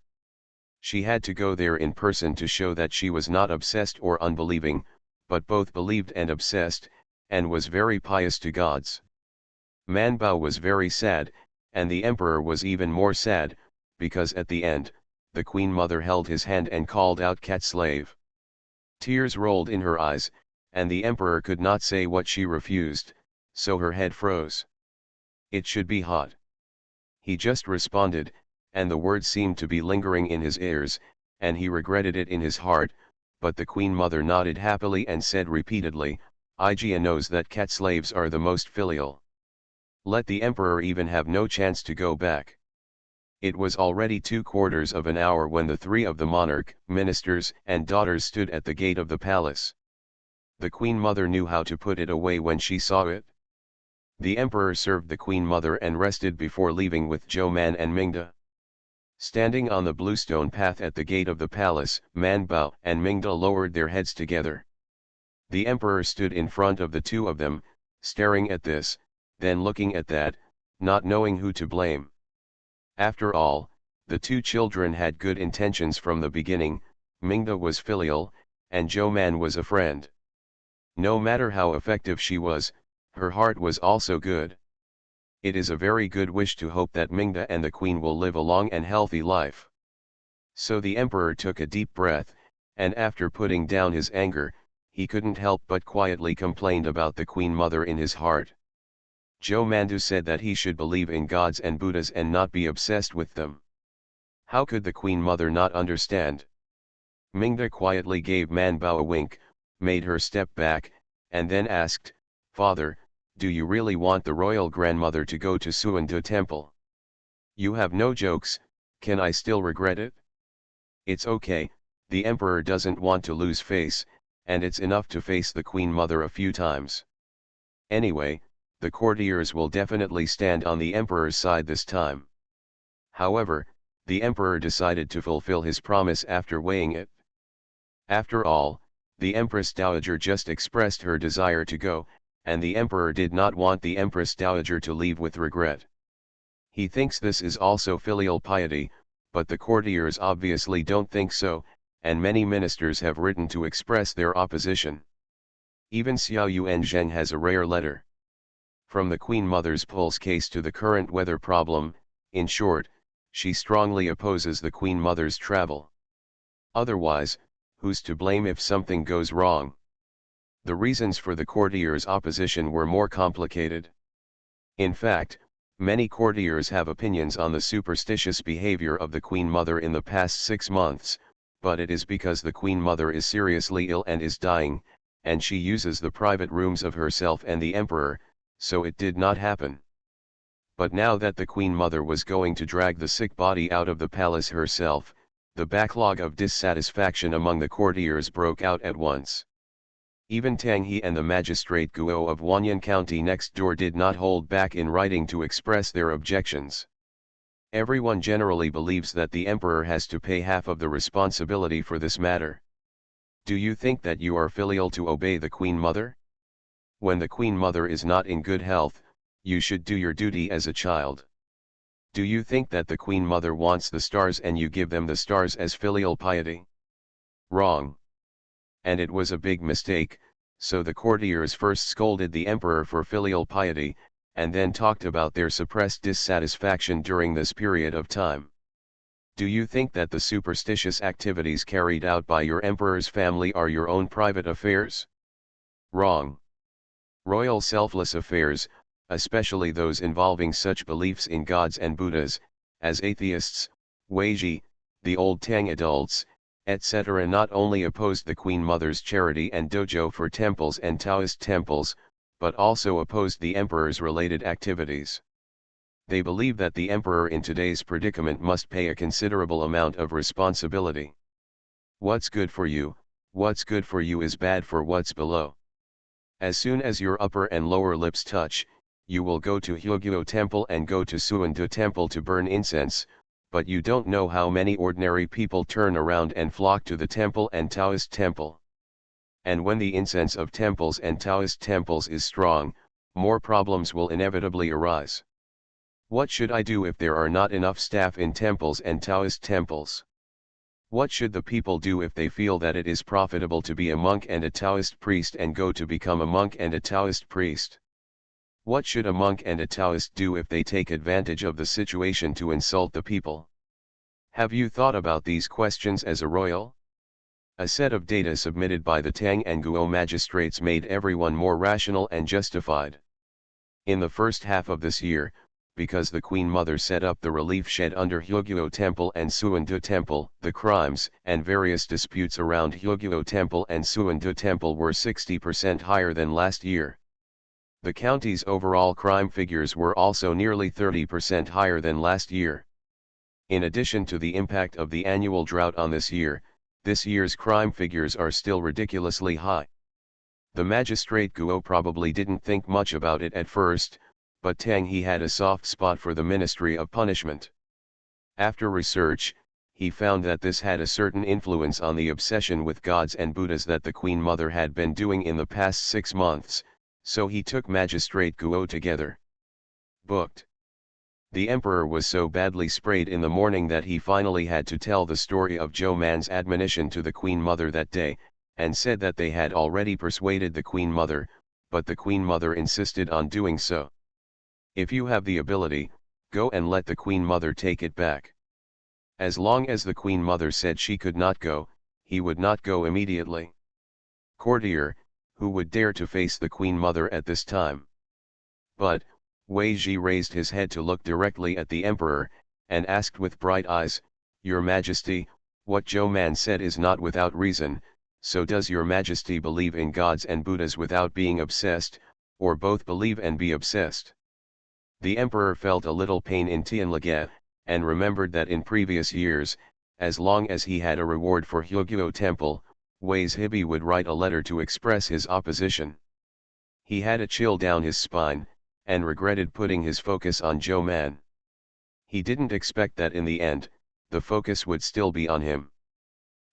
She had to go there in person to show that she was not obsessed or unbelieving, but both believed and obsessed, and was very pious to gods. Man Bao was very sad, and the emperor was even more sad, because at the end, the queen mother held his hand and called out, "Cat slave." Tears rolled in her eyes, and the emperor could not say what she refused, so her head froze. "It should be hot." He just responded, and the words seemed to be lingering in his ears, and he regretted it in his heart, but the queen mother nodded happily and said repeatedly, "Ijia knows that cat slaves are the most filial. Let the emperor even have no chance to go back." It was already 2/4 of an hour when the three of the monarch, ministers, and daughters stood at the gate of the palace. The queen mother knew how to put it away when she saw it. The emperor served the queen mother and rested before leaving with Zhou-Man and Mingda. Standing on the bluestone path at the gate of the palace, Man Bao and Mingda lowered their heads together. The emperor stood in front of the two of them, staring at this, then looking at that, not knowing who to blame. After all, the two children had good intentions from the beginning. Mingda was filial, and Zhou-Man was a friend. No matter how effective she was, her heart was also good. It is a very good wish to hope that Mingda and the queen will live a long and healthy life. So the emperor took a deep breath, and after putting down his anger, he couldn't help but quietly complained about the queen mother in his heart. Zhou Mandu said that he should believe in gods and Buddhas and not be obsessed with them. How could the queen mother not understand? Mingda quietly gave Man Bao a wink, made her step back, and then asked, "Father, do you really want the royal grandmother to go to Suandu temple? You have no jokes, can I still regret it?" "It's okay, the emperor doesn't want to lose face, and it's enough to face the queen mother a few times. Anyway, the courtiers will definitely stand on the emperor's side this time." However, the emperor decided to fulfill his promise after weighing it. After all, The Empress Dowager just expressed her desire to go, and the Emperor did not want the Empress Dowager to leave with regret. He thinks this is also filial piety, but the courtiers obviously don't think so, and many ministers have written to express their opposition. Even Xiao Yuanzheng has a rare letter. From the Queen Mother's pulse case to the current weather problem, in short, she strongly opposes the Queen Mother's travel. Otherwise, who's to blame if something goes wrong? The reasons for the courtiers' opposition were more complicated. In fact, many courtiers have opinions on the superstitious behavior of the Queen Mother in the past 6 months, but it is because the Queen Mother is seriously ill and is dying, and she uses the private rooms of herself and the Emperor, so it did not happen. But now that the Queen Mother was going to drag the sick body out of the palace herself, the backlog of dissatisfaction among the courtiers broke out at once. Even Tang He and the magistrate Guo of Wanyan County next door did not hold back in writing to express their objections. Everyone generally believes that the Emperor has to pay half of the responsibility for this matter. Do you think that you are filial to obey the Queen Mother? When the Queen Mother is not in good health, you should do your duty as a child. Do you think that the Queen Mother wants the stars and you give them the stars as filial piety? Wrong. And it was a big mistake, so the courtiers first scolded the Emperor for filial piety, and then talked about their suppressed dissatisfaction during this period of time. Do you think that the superstitious activities carried out by your Emperor's family are your own private affairs? Wrong. Royal selfless affairs, especially those involving such beliefs in gods and Buddhas, as atheists, Weiji, the old Tang adults, etc. not only opposed the Queen Mother's charity and dojo for temples and Taoist temples, but also opposed the Emperor's related activities. They believe that the Emperor in today's predicament must pay a considerable amount of responsibility. What's good for you is bad for what's below. As soon as your upper and lower lips touch, you will go to Hyogyo Temple and go to Suindo Temple to burn incense, but you don't know how many ordinary people turn around and flock to the temple and Taoist temple. And when the incense of temples and Taoist temples is strong, more problems will inevitably arise. What should I do if there are not enough staff in temples and Taoist temples? What should the people do if they feel that it is profitable to be a monk and a Taoist priest and go to become a monk and a Taoist priest? What should a monk and a Taoist do if they take advantage of the situation to insult the people? Have you thought about these questions as a royal? A set of data submitted by the Tang and Guo magistrates made everyone more rational and justified. In the first half of this year, because the Queen Mother set up the relief shed under Hyogyo Temple and Suindo Temple, the crimes and various disputes around Hyogyo Temple and Suindo Temple were 60% higher than last year. The county's overall crime figures were also nearly 30% higher than last year. In addition to the impact of the annual drought on this year's crime figures are still ridiculously high. The magistrate Guo probably didn't think much about it at first, but Tang He had a soft spot for the Ministry of Punishment. After research, he found that this had a certain influence on the obsession with gods and Buddhas that the Queen Mother had been doing in the past 6 months, so he took Magistrate Guo together. Booked. The Emperor was so badly sprayed in the morning that he finally had to tell the story of Zhou Man's admonition to the Queen Mother that day, and said that they had already persuaded the Queen Mother, but the Queen Mother insisted on doing so. If you have the ability, go and let the Queen Mother take it back. As long as the Queen Mother said she could not go, he would not go immediately. Courtier, who would dare to face the Queen Mother at this time? But, Wei Ji raised his head to look directly at the Emperor, and asked with bright eyes, "Your Majesty, what Zhou Man said is not without reason, so does your Majesty believe in gods and Buddhas without being obsessed, or both believe and be obsessed?" The Emperor felt a little pain in Tianlage, and remembered that in previous years, as long as he had a reward for Hyogyo Temple, Wei's Hibi would write a letter to express his opposition. He had a chill down his spine, and regretted putting his focus on Zhou Man. He didn't expect that in the end, the focus would still be on him.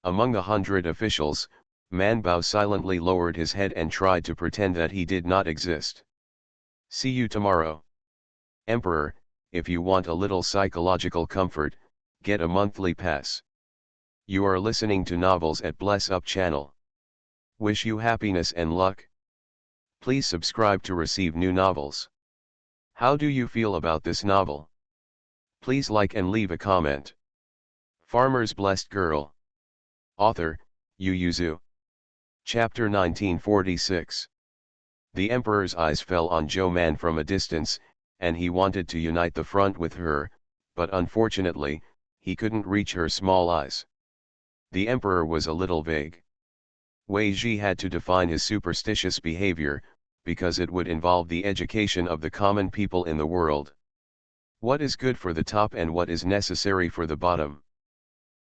Among the 100 officials, Man Bao silently lowered his head and tried to pretend that he did not exist. See you tomorrow. Emperor, if you want a little psychological comfort, get a monthly pass. You are listening to novels at Bless Up channel. Wish you happiness and luck. Please subscribe to receive new novels. How do you feel about this novel? Please like and leave a comment. Farmer's Blessed Girl. Author, Yu Yuzu. Chapter 1946. The Emperor's eyes fell on Zhou Man from a distance, and he wanted to unite the front with her, but unfortunately, he couldn't reach her small eyes. The Emperor was a little vague. Wei Ji had to define his superstitious behavior, because it would involve the education of the common people in the world. What is good for the top and what is necessary for the bottom?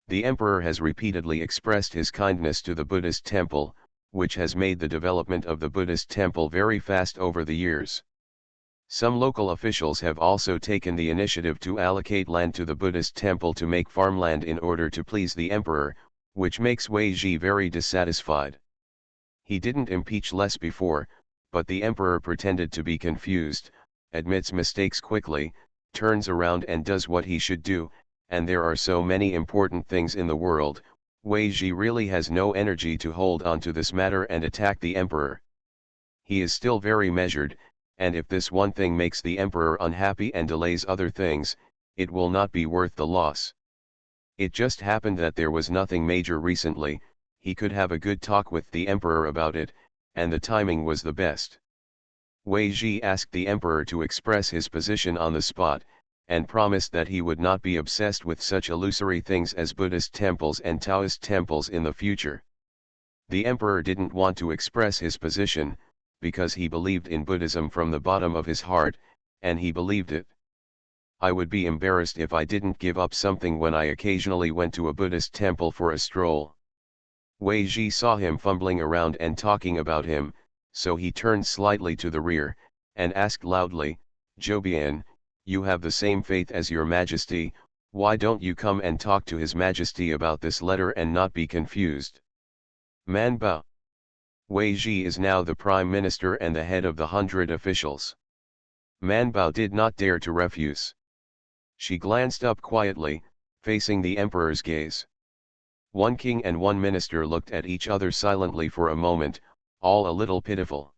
The Emperor has repeatedly expressed his kindness to the Buddhist temple, which has made the development of the Buddhist temple very fast over the years. Some local officials have also taken the initiative to allocate land to the Buddhist temple to make farmland in order to please the Emperor, which makes Wei Ji very dissatisfied. He didn't impeach less before, but the Emperor pretended to be confused, admits mistakes quickly, turns around and does what he should do, and there are so many important things in the world. Wei Ji really has no energy to hold on to this matter and attack the Emperor. He is still very measured, and if this one thing makes the Emperor unhappy and delays other things, it will not be worth the loss. It just happened that there was nothing major recently, he could have a good talk with the Emperor about it, and the timing was the best. Wei Ji asked the Emperor to express his position on the spot, and promised that he would not be obsessed with such illusory things as Buddhist temples and Taoist temples in the future. The Emperor didn't want to express his position, because he believed in Buddhism from the bottom of his heart, and he believed it. I would be embarrassed if I didn't give up something when I occasionally went to a Buddhist temple for a stroll. Wei Ji saw him fumbling around and talking about him, so he turned slightly to the rear, and asked loudly, "Zhoubian, you have the same faith as your Majesty, why don't you come and talk to His Majesty about this letter and not be confused?" Man Bao. Wei Ji is now the Prime Minister and the head of the 100 officials. Man Bao did not dare to refuse. She glanced up quietly, facing the Emperor's gaze. One king and one minister looked at each other silently for a moment, all a little pitiful.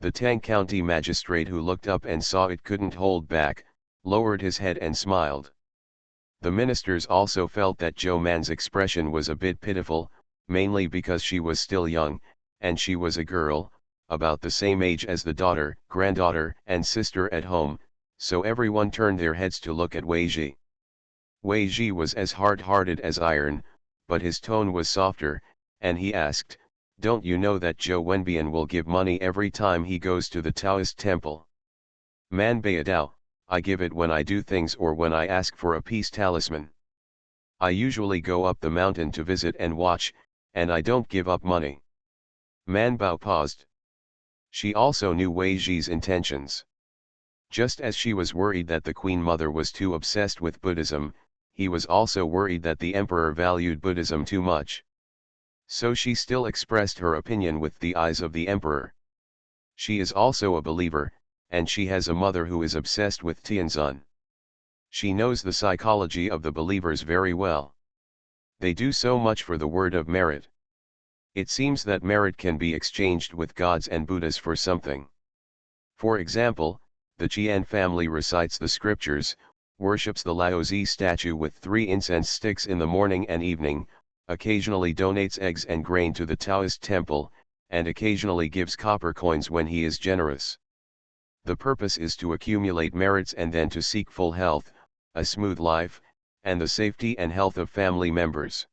The Tang County magistrate, who looked up and saw it couldn't hold back, lowered his head and smiled. The ministers also felt that Zhou Man's expression was a bit pitiful, mainly because she was still young, and she was a girl, about the same age as the daughter, granddaughter, and sister at home, so everyone turned their heads to look at Wei Ji. Wei Ji was as hard-hearted as iron, but his tone was softer, and he asked, "Don't you know that Zhou Wenbian will give money every time he goes to the Taoist temple?" Man Baidao, I give it when I do things or when I ask for a peace talisman. I usually go up the mountain to visit and watch, and I don't give up money. Man Bao paused. She also knew Wei Ji's intentions. Just as she was worried that the Queen Mother was too obsessed with Buddhism, he was also worried that the Emperor valued Buddhism too much. So she still expressed her opinion with the eyes of the Emperor. She is also a believer, and she has a mother who is obsessed with Tianzan. She knows the psychology of the believers very well. They do so much for the word of merit. It seems that merit can be exchanged with gods and Buddhas for something. For example, the Qian family recites the scriptures, worships the Laozi statue with 3 incense sticks in the morning and evening, occasionally donates eggs and grain to the Taoist temple, and occasionally gives copper coins when he is generous. The purpose is to accumulate merits and then to seek full health, a smooth life, and the safety and health of family members.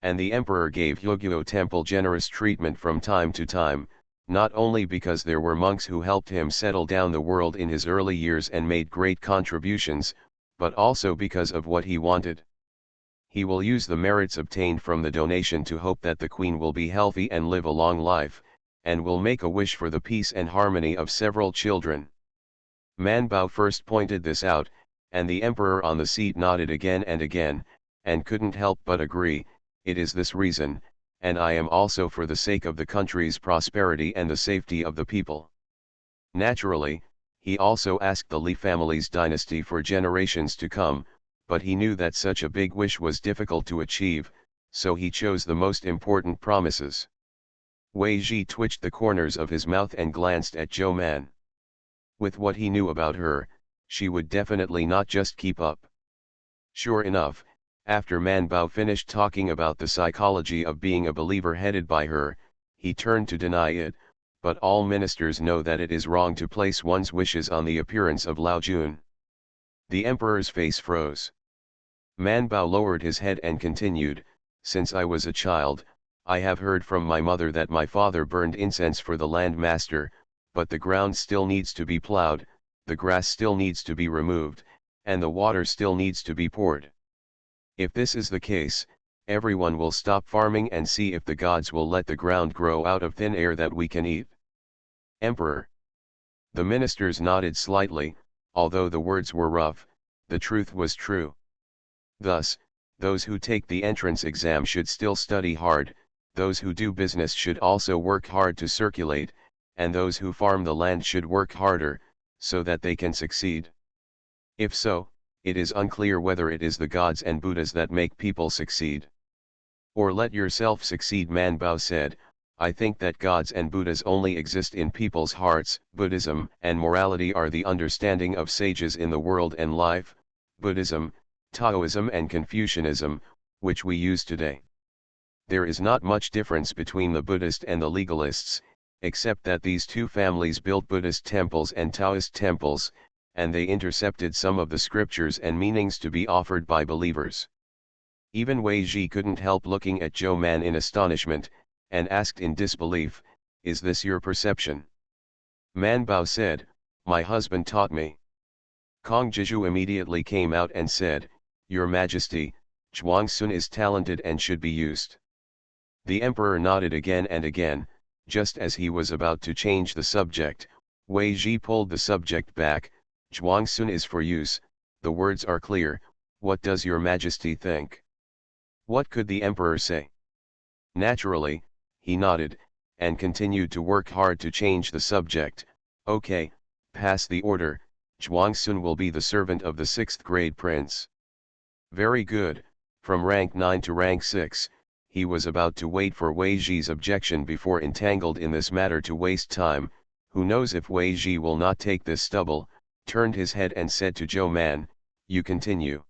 And the Emperor gave Hyogyo temple generous treatment from time to time, not only because there were monks who helped him settle down the world in his early years and made great contributions, but also because of what he wanted. He will use the merits obtained from the donation to hope that the Queen will be healthy and live a long life, and will make a wish for the peace and harmony of several children. Man Bao first pointed this out, and the Emperor on the seat nodded again and again, and couldn't help but agree, it is this reason, and I am also for the sake of the country's prosperity and the safety of the people. Naturally, he also asked the Li family's dynasty for generations to come, but he knew that such a big wish was difficult to achieve, so he chose the most important promises. Wei Ji twitched the corners of his mouth and glanced at Zhou Man. With what he knew about her, she would definitely not just keep up. Sure enough, after Man Bao finished talking about the psychology of being a believer headed by her, he turned to deny it, but all ministers know that it is wrong to place one's wishes on the appearance of Lao Jun. The emperor's face froze. Man Bao lowered his head and continued, "Since I was a child, I have heard from my mother that my father burned incense for the land master, but the ground still needs to be plowed, the grass still needs to be removed, and the water still needs to be poured. If this is the case, everyone will stop farming and see if the gods will let the ground grow out of thin air that we can eat." Emperor. The ministers nodded slightly, although the words were rough, the truth was true. Thus, those who take the entrance exam should still study hard, those who do business should also work hard to circulate, and those who farm the land should work harder, so that they can succeed. If so, it is unclear whether it is the gods and Buddhas that make people succeed. Or let yourself succeed, Man Bao said. I think that gods and Buddhas only exist in people's hearts. Buddhism and morality are the understanding of sages in the world and life, Buddhism, Taoism and Confucianism, which we use today. There is not much difference between the Buddhist and the legalists, except that these two families built Buddhist temples and Taoist temples, and they intercepted some of the scriptures and meanings to be offered by believers. Even Wei Ji couldn't help looking at Zhou Man in astonishment, and asked in disbelief, "Is this your perception?" Man Bao said, "My husband taught me." Kong Jiju immediately came out and said, "Your Majesty, Zhuangsun is talented and should be used." The emperor nodded again and again. Just as he was about to change the subject, Wei Ji pulled the subject back. "Zhuangsun is for use, the words are clear, what does your Majesty think?" What could the emperor say? Naturally, he nodded, and continued to work hard to change the subject. "Okay, pass the order, Zhuangsun will be the servant of the 6th grade prince." Very good, from rank 9 to rank 6, he was about to wait for Wei Ji's objection before entangled in this matter to waste time. Who knows if Wei Ji will not take this stubble, turned his head and said to Zhou Man, "You continue."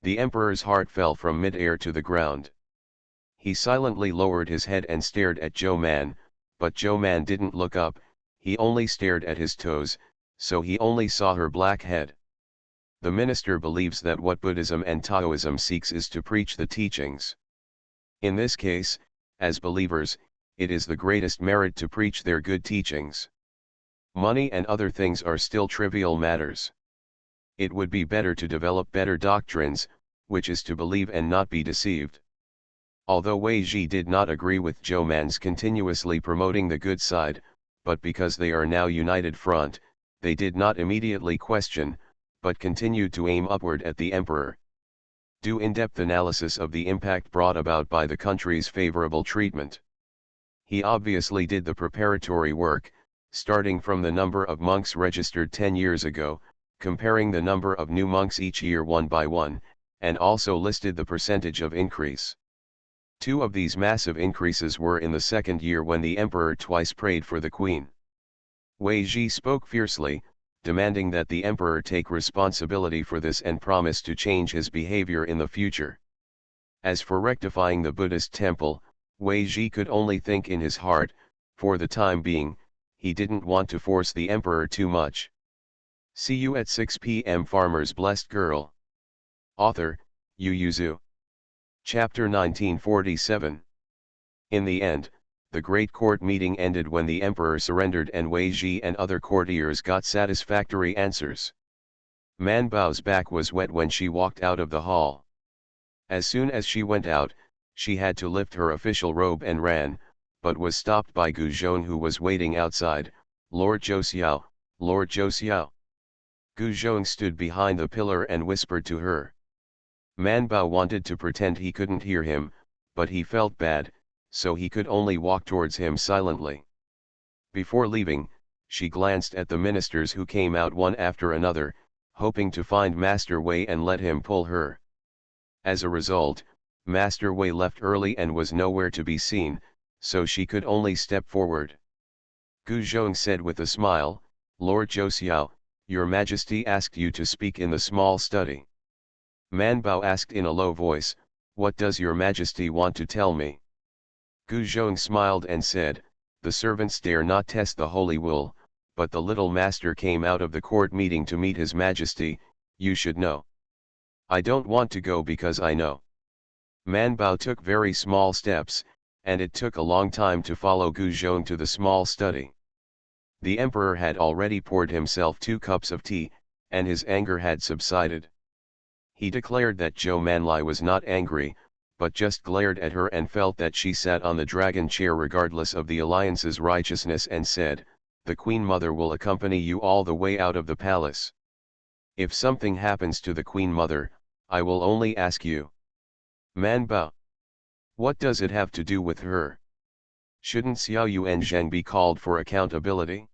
The emperor's heart fell from mid-air to the ground. He silently lowered his head and stared at Zhou Man, but Zhou Man didn't look up, he only stared at his toes, so he only saw her black head. The minister believes that what Buddhism and Taoism seeks is to preach the teachings. In this case, as believers, it is the greatest merit to preach their good teachings. Money and other things are still trivial matters. It would be better to develop better doctrines, which is to believe and not be deceived. Although Wei Ji did not agree with Zhou Man's continuously promoting the good side, but because they are now united front, they did not immediately question, but continued to aim upward at the emperor. Do in-depth analysis of the impact brought about by the country's favorable treatment. He obviously did the preparatory work, starting from the number of monks registered 10 years ago, comparing the number of new monks each year one by one, and also listed the percentage of increase. Two of these massive increases were in the second year when the emperor twice prayed for the queen. Wei Ji spoke fiercely, demanding that the emperor take responsibility for this and promise to change his behavior in the future. As for rectifying the Buddhist temple, Wei Ji could only think in his heart, for the time being, he didn't want to force the emperor too much. See you at 6 p.m. Farmer's Blessed Girl. Author, Yu Yuzu. Chapter 1947. In the end, the great court meeting ended when the emperor surrendered and Wei Ji and other courtiers got satisfactory answers. Man Bao's back was wet when she walked out of the hall. As soon as she went out, she had to lift her official robe and ran, but was stopped by Gu Zhong, who was waiting outside. "Lord Zhou Xiao, Lord Zhou Xiao." Gu Zhong stood behind the pillar and whispered to her. Man Bao wanted to pretend he couldn't hear him, but he felt bad, so he could only walk towards him silently. Before leaving, she glanced at the ministers who came out one after another, hoping to find Master Wei and let him pull her. As a result, Master Wei left early and was nowhere to be seen, so she could only step forward. Gu Zhong said with a smile, "Lord Zhou, your Majesty asked you to speak in the small study." Man Bao asked in a low voice, "What does your Majesty want to tell me?" Gu Zhong smiled and said, "The servants dare not test the holy wool, but the little master came out of the court meeting to meet his Majesty, you should know." "I don't want to go because I know." Man Bao took very small steps, and it took a long time to follow Gu Zhong to the small study. The emperor had already poured himself 2 cups of tea, and his anger had subsided. He declared that Zhou Manlai was not angry, but just glared at her and felt that she sat on the dragon chair regardless of the alliance's righteousness, and said, "The Queen Mother will accompany you all the way out of the palace. If something happens to the Queen Mother, I will only ask you." Man Bao. What does it have to do with her? Shouldn't Xiao Yu and Zheng be called for accountability?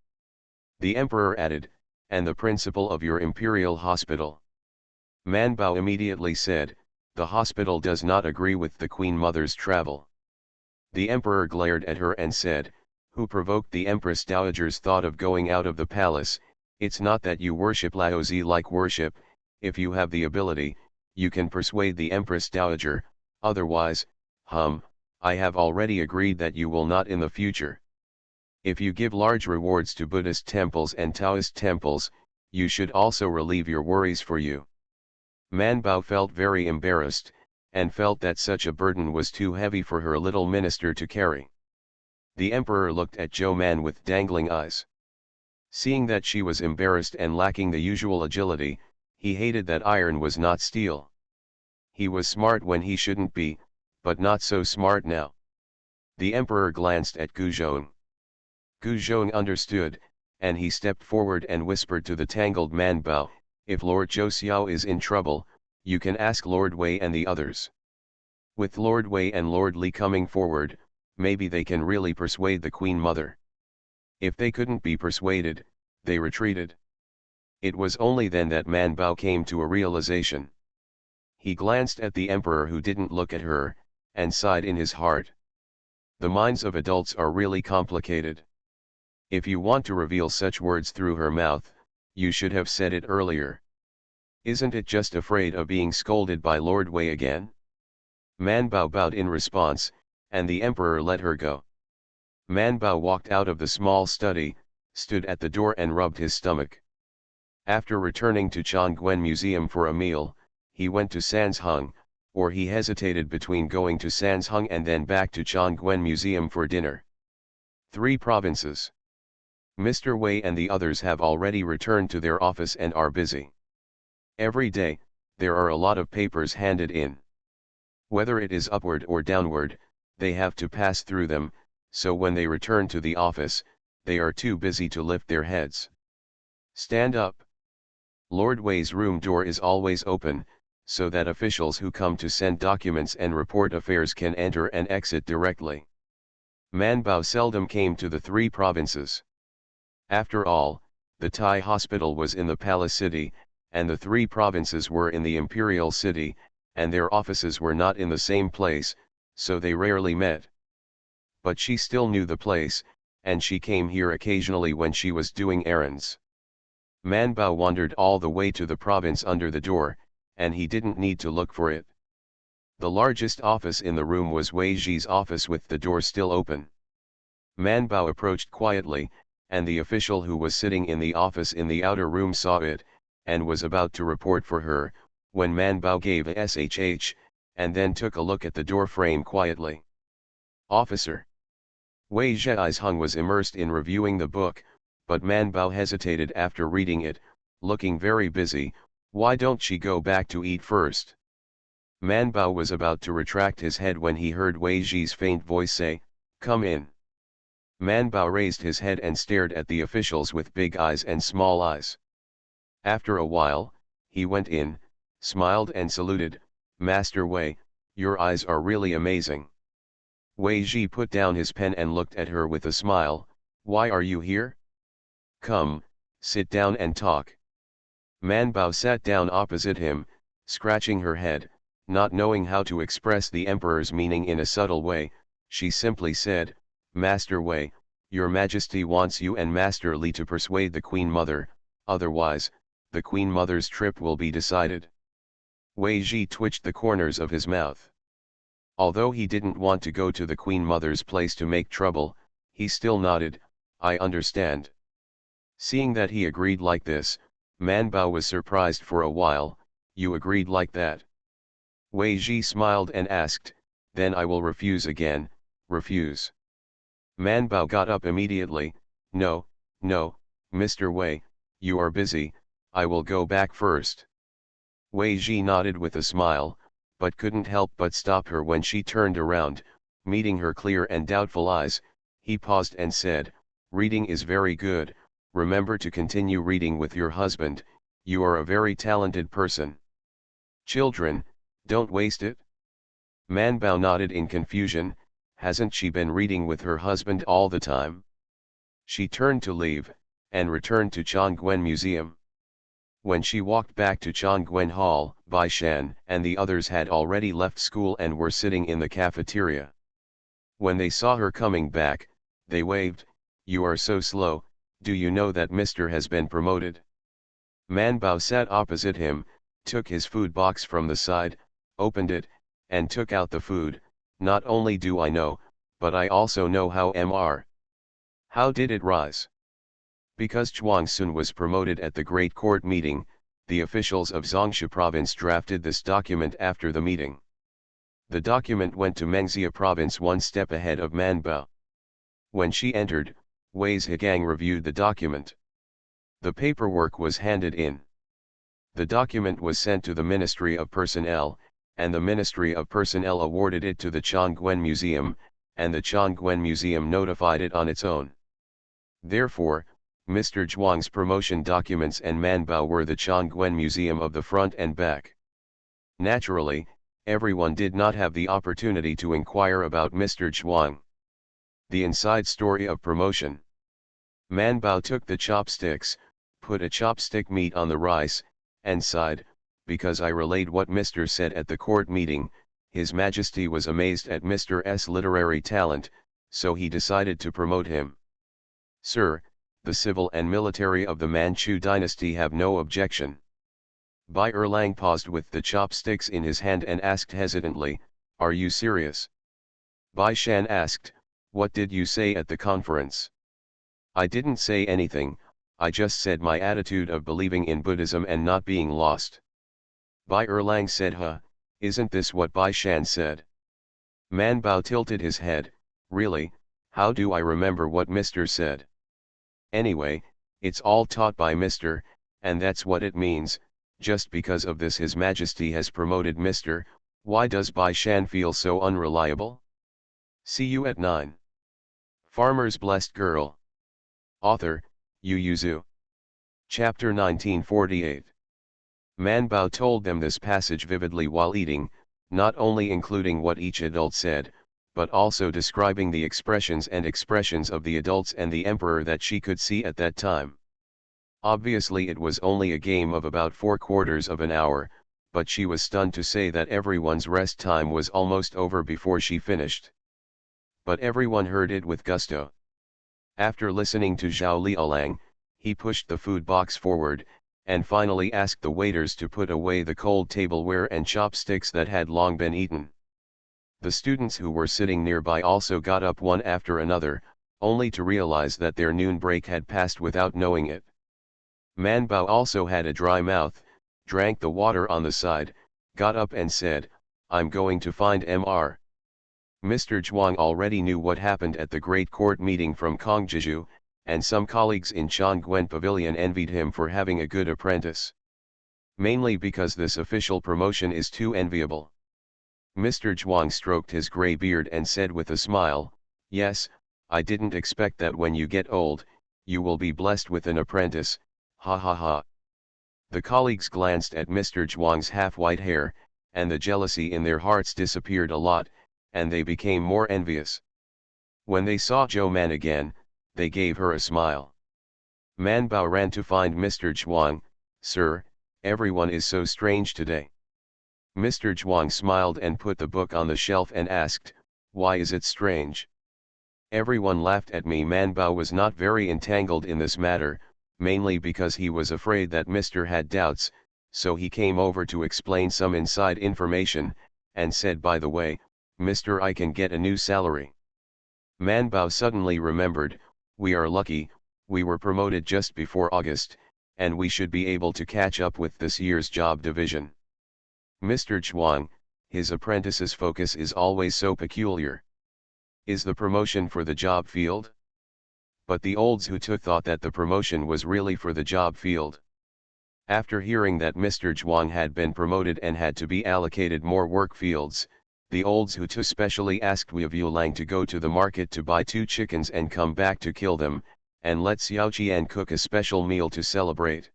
The emperor added, "And the principal of your imperial hospital." Man Bao immediately said, "The hospital does not agree with the Queen Mother's travel." The emperor glared at her and said, "Who provoked the Empress Dowager's thought of going out of the palace? It's not that you worship Laozi like worship, if you have the ability, you can persuade the Empress Dowager, otherwise, I have already agreed that you will not in the future. If you give large rewards to Buddhist temples and Taoist temples, you should also relieve your worries for you." Man Bao felt very embarrassed, and felt that such a burden was too heavy for her little minister to carry. The emperor looked at Zhou Man with dangling eyes. Seeing that she was embarrassed and lacking the usual agility, he hated that iron was not steel. He was smart when he shouldn't be, but not so smart now. The emperor glanced at Gu Zhong. Gu Zhong understood, and he stepped forward and whispered to the tangled Man Bao, "If Lord Zhou Xiao is in trouble, you can ask Lord Wei and the others." With Lord Wei and Lord Li coming forward, maybe they can really persuade the Queen Mother. If they couldn't be persuaded, they retreated. It was only then that Man Bao came to a realization. He glanced at the emperor, who didn't look at her, and sighed in his heart. The minds of adults are really complicated. If you want to reveal such words through her mouth, you should have said it earlier. Isn't it just afraid of being scolded by Lord Wei again? Man Bao bowed in response, and the emperor let her go. Man Bao walked out of the small study, stood at the door and rubbed his stomach. After returning to Chongquen Museum for a meal, he went to Sansheng, or he hesitated between going to Sansheng and then back to Chongquen Museum for dinner. 3 provinces. Mr. Wei and the others have already returned to their office and are busy. Every day, there are a lot of papers handed in. Whether it is upward or downward, they have to pass through them, so when they return to the office, they are too busy to lift their heads. Stand up. Lord Wei's room door is always open, so that officials who come to send documents and report affairs can enter and exit directly. Man Bao seldom came to the 3 provinces. After all, the Thai hospital was in the palace city, and the 3 provinces were in the imperial city, and their offices were not in the same place, so they rarely met. But she still knew the place, and she came here occasionally when she was doing errands. Man Bao wandered all the way to the province under the door, and he didn't need to look for it. The largest office in the room was Wei Zhi's office with the door still open. Man Bao approached quietly, and the official who was sitting in the office in the outer room saw it, and was about to report for her, when Man Bao gave a shh, and then took a look at the door frame quietly. "Officer." Wei Zhi's Hung was immersed in reviewing the book, but Man Bao hesitated after reading it, looking very busy. "Why don't she go back to eat first?" Man Bao was about to retract his head when he heard Wei Zhi's faint voice say, "Come in." Man Bao raised his head and stared at the officials with big eyes and small eyes. After a while, he went in, smiled and saluted, "Master Wei, your eyes are really amazing." Wei Ji put down his pen and looked at her with a smile. Why are you here? Come, sit down and talk. Man Bao sat down opposite him, scratching her head, not knowing how to express the emperor's meaning in a subtle way. She simply said, Master Wei, your majesty wants you and Master Li to persuade the Queen Mother, otherwise, the Queen Mother's trip will be decided. Wei Ji twitched the corners of his mouth. Although he didn't want to go to the Queen Mother's place to make trouble, he still nodded, I understand. Seeing that he agreed like this, Man Bao was surprised for a while. You agreed like that? Wei Ji smiled and asked, then I will refuse again. Refuse. Man Bao got up immediately. No, no, Mr. Wei, you are busy, I will go back first. Wei Ji nodded with a smile, but couldn't help but stop her when she turned around. Meeting her clear and doubtful eyes, he paused and said, reading is very good, remember to continue reading with your husband, you are a very talented person. Children, don't waste it. Man Bao nodded in confusion. Hasn't she been reading with her husband all the time? She turned to leave, and returned to Chongguan Museum. When she walked back to Chongguan Hall, Bai Shan and the others had already left school and were sitting in the cafeteria. When they saw her coming back, they waved, you are so slow, do you know that Mr. has been promoted? Man Bao sat opposite him, took his food box from the side, opened it, and took out the food. Not only do I know, but I also know how Mr. How did it rise? Because Chuang Sun was promoted at the Great Court meeting, the officials of Zhongsha province drafted this document after the meeting. The document went to Mengxia province one step ahead of Man Bao. When she entered, Wei Zhigang reviewed the document. The paperwork was handed in. The document was sent to the Ministry of Personnel, and the Ministry of Personnel awarded it to the Chongguan Museum, and the Chongguan Museum notified it on its own. Therefore, Mr. Zhuang's promotion documents and Man Bao were the Chongguan Museum of the front and back. Naturally, everyone did not have the opportunity to inquire about Mr. Zhuang. The inside story of promotion. Man Bao took the chopsticks, put a chopstick meat on the rice, and sighed, because I relayed what Mr. said at the court meeting. His Majesty was amazed at Mr.'s literary talent, so he decided to promote him. Sir, the civil and military of the Manchu dynasty have no objection. Bai Erlang paused with the chopsticks in his hand and asked hesitantly, are you serious? Bai Shan asked, what did you say at the conference? I didn't say anything, I just said my attitude of believing in Buddhism and not being lost. Bai Erlang said, isn't this what Bai Shan said? Man Bao tilted his head, really, how do I remember what Mr. said? Anyway, it's all taught by Mr., and that's what it means. Just because of this His Majesty has promoted Mr. Why does Bai Shan feel so unreliable? See you at 9. Farmer's Blessed Girl. Author, Yu Yuzu. Chapter 1948. Man Bao told them this passage vividly while eating, not only including what each adult said, but also describing the expressions of the adults and the emperor that she could see at that time. Obviously it was only a game of about 4/4 of an hour, but she was stunned to say that everyone's rest time was almost over before she finished. But everyone heard it with gusto. After listening to Zhao Liaolang, he pushed the food box forward, and finally asked the waiters to put away the cold tableware and chopsticks that had long been eaten. The students who were sitting nearby also got up one after another, only to realize that their noon break had passed without knowing it. Man Bao also had a dry mouth, drank the water on the side, got up and said, I'm going to find Mr. Mr. Zhuang already knew what happened at the Great Court meeting from Kongjiju, and some colleagues in Chongguan Pavilion envied him for having a good apprentice. Mainly because this official promotion is too enviable. Mr. Zhuang stroked his grey beard and said with a smile, yes, I didn't expect that when you get old, you will be blessed with an apprentice, ha ha ha. The colleagues glanced at Mr. Zhuang's half-white hair, and the jealousy in their hearts disappeared a lot, and they became more envious. When they saw Zhou Man again, they gave her a smile. Man Bao ran to find Mr. Zhuang. "Sir, everyone is so strange today." Mr. Zhuang smiled and put the book on the shelf and asked, "Why is it strange?" "Everyone laughed at me." Man Bao was not very entangled in this matter, mainly because he was afraid that Mr. had doubts, so he came over to explain some inside information, and said, "By the way, Mr. I can get a new salary." Man Bao suddenly remembered, "We are lucky, we were promoted just before August, and we should be able to catch up with this year's job division." Mr. Zhuang, his apprentice's focus is always so peculiar. Is the promotion for the job field? But the olds who took thought that the promotion was really for the job field. After hearing that Mr. Zhuang had been promoted and had to be allocated more work fields, the olds who too specially asked Wu Lang to go to the market to buy 2 chickens and come back to kill them, and let Xiao Qian cook a special meal to celebrate.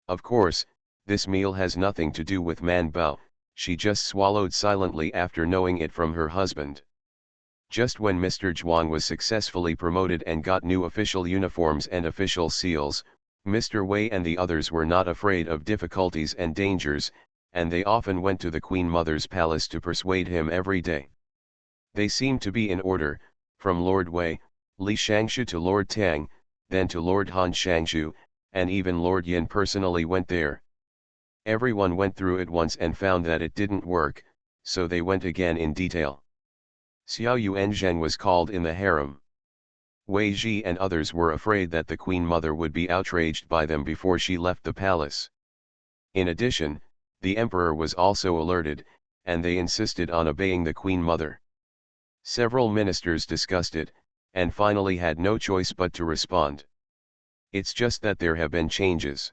Of course, this meal has nothing to do with Man Bao, she just swallowed silently after knowing it from her husband. Just when Mr. Zhuang was successfully promoted and got new official uniforms and official seals, Mr. Wei and the others were not afraid of difficulties and dangers, and they often went to the Queen Mother's palace to persuade him every day. They seemed to be in order, from Lord Wei, Li Shangshu to Lord Tang, then to Lord Han Shangshu, and even Lord Yin personally went there. Everyone went through it once and found that it didn't work, so they went again in detail. Xiao Yuanzheng was called in the harem. Wei Ji and others were afraid that the Queen Mother would be outraged by them before she left the palace. In addition, the Emperor was also alerted, and they insisted on obeying the Queen Mother. Several ministers discussed it, and finally had no choice but to respond. It's just that there have been changes.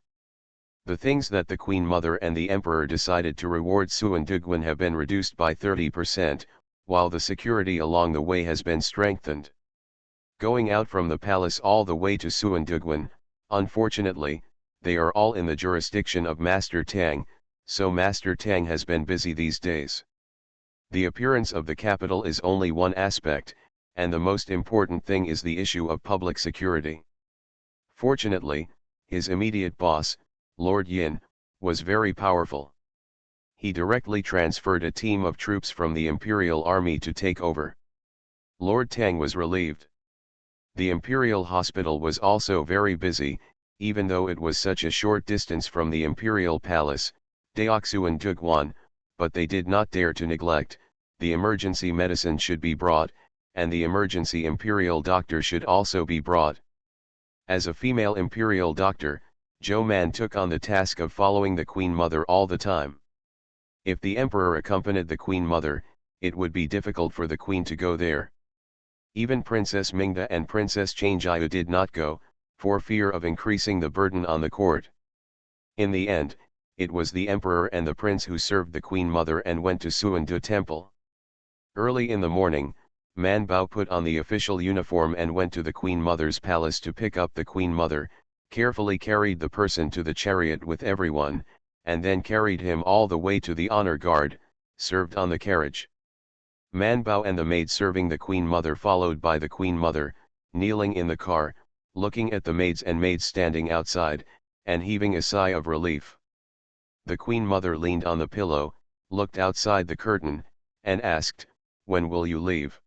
The things that the Queen Mother and the Emperor decided to reward Suan Duguan have been reduced by 30%, while the security along the way has been strengthened. Going out from the palace all the way to Suan Duguan, unfortunately, they are all in the jurisdiction of Master Tang, so Master Tang has been busy these days. The appearance of the capital is only one aspect, and the most important thing is the issue of public security. Fortunately, his immediate boss, Lord Yin, was very powerful. He directly transferred a team of troops from the Imperial Army to take over. Lord Tang was relieved. The Imperial Hospital was also very busy, even though it was such a short distance from the Imperial Palace, Deoxuan Duguan, but they did not dare to neglect. The emergency medicine should be brought, and the emergency imperial doctor should also be brought. As a female imperial doctor, Zhou Man took on the task of following the Queen Mother all the time. If the Emperor accompanied the Queen Mother, it would be difficult for the Queen to go there. Even Princess Mingda and Princess Changjiu did not go, for fear of increasing the burden on the court. In the end, it was the Emperor and the Prince who served the Queen Mother and went to Suandu Temple. Early in the morning, Man Bao put on the official uniform and went to the Queen Mother's palace to pick up the Queen Mother, carefully carried the person to the chariot with everyone, and then carried him all the way to the honor guard, served on the carriage. Man Bao and the maid serving the Queen Mother followed by the Queen Mother, kneeling in the car, looking at the maids and maids standing outside, and heaving a sigh of relief. The Queen Mother leaned on the pillow, looked outside the curtain, and asked, "When will you leave?"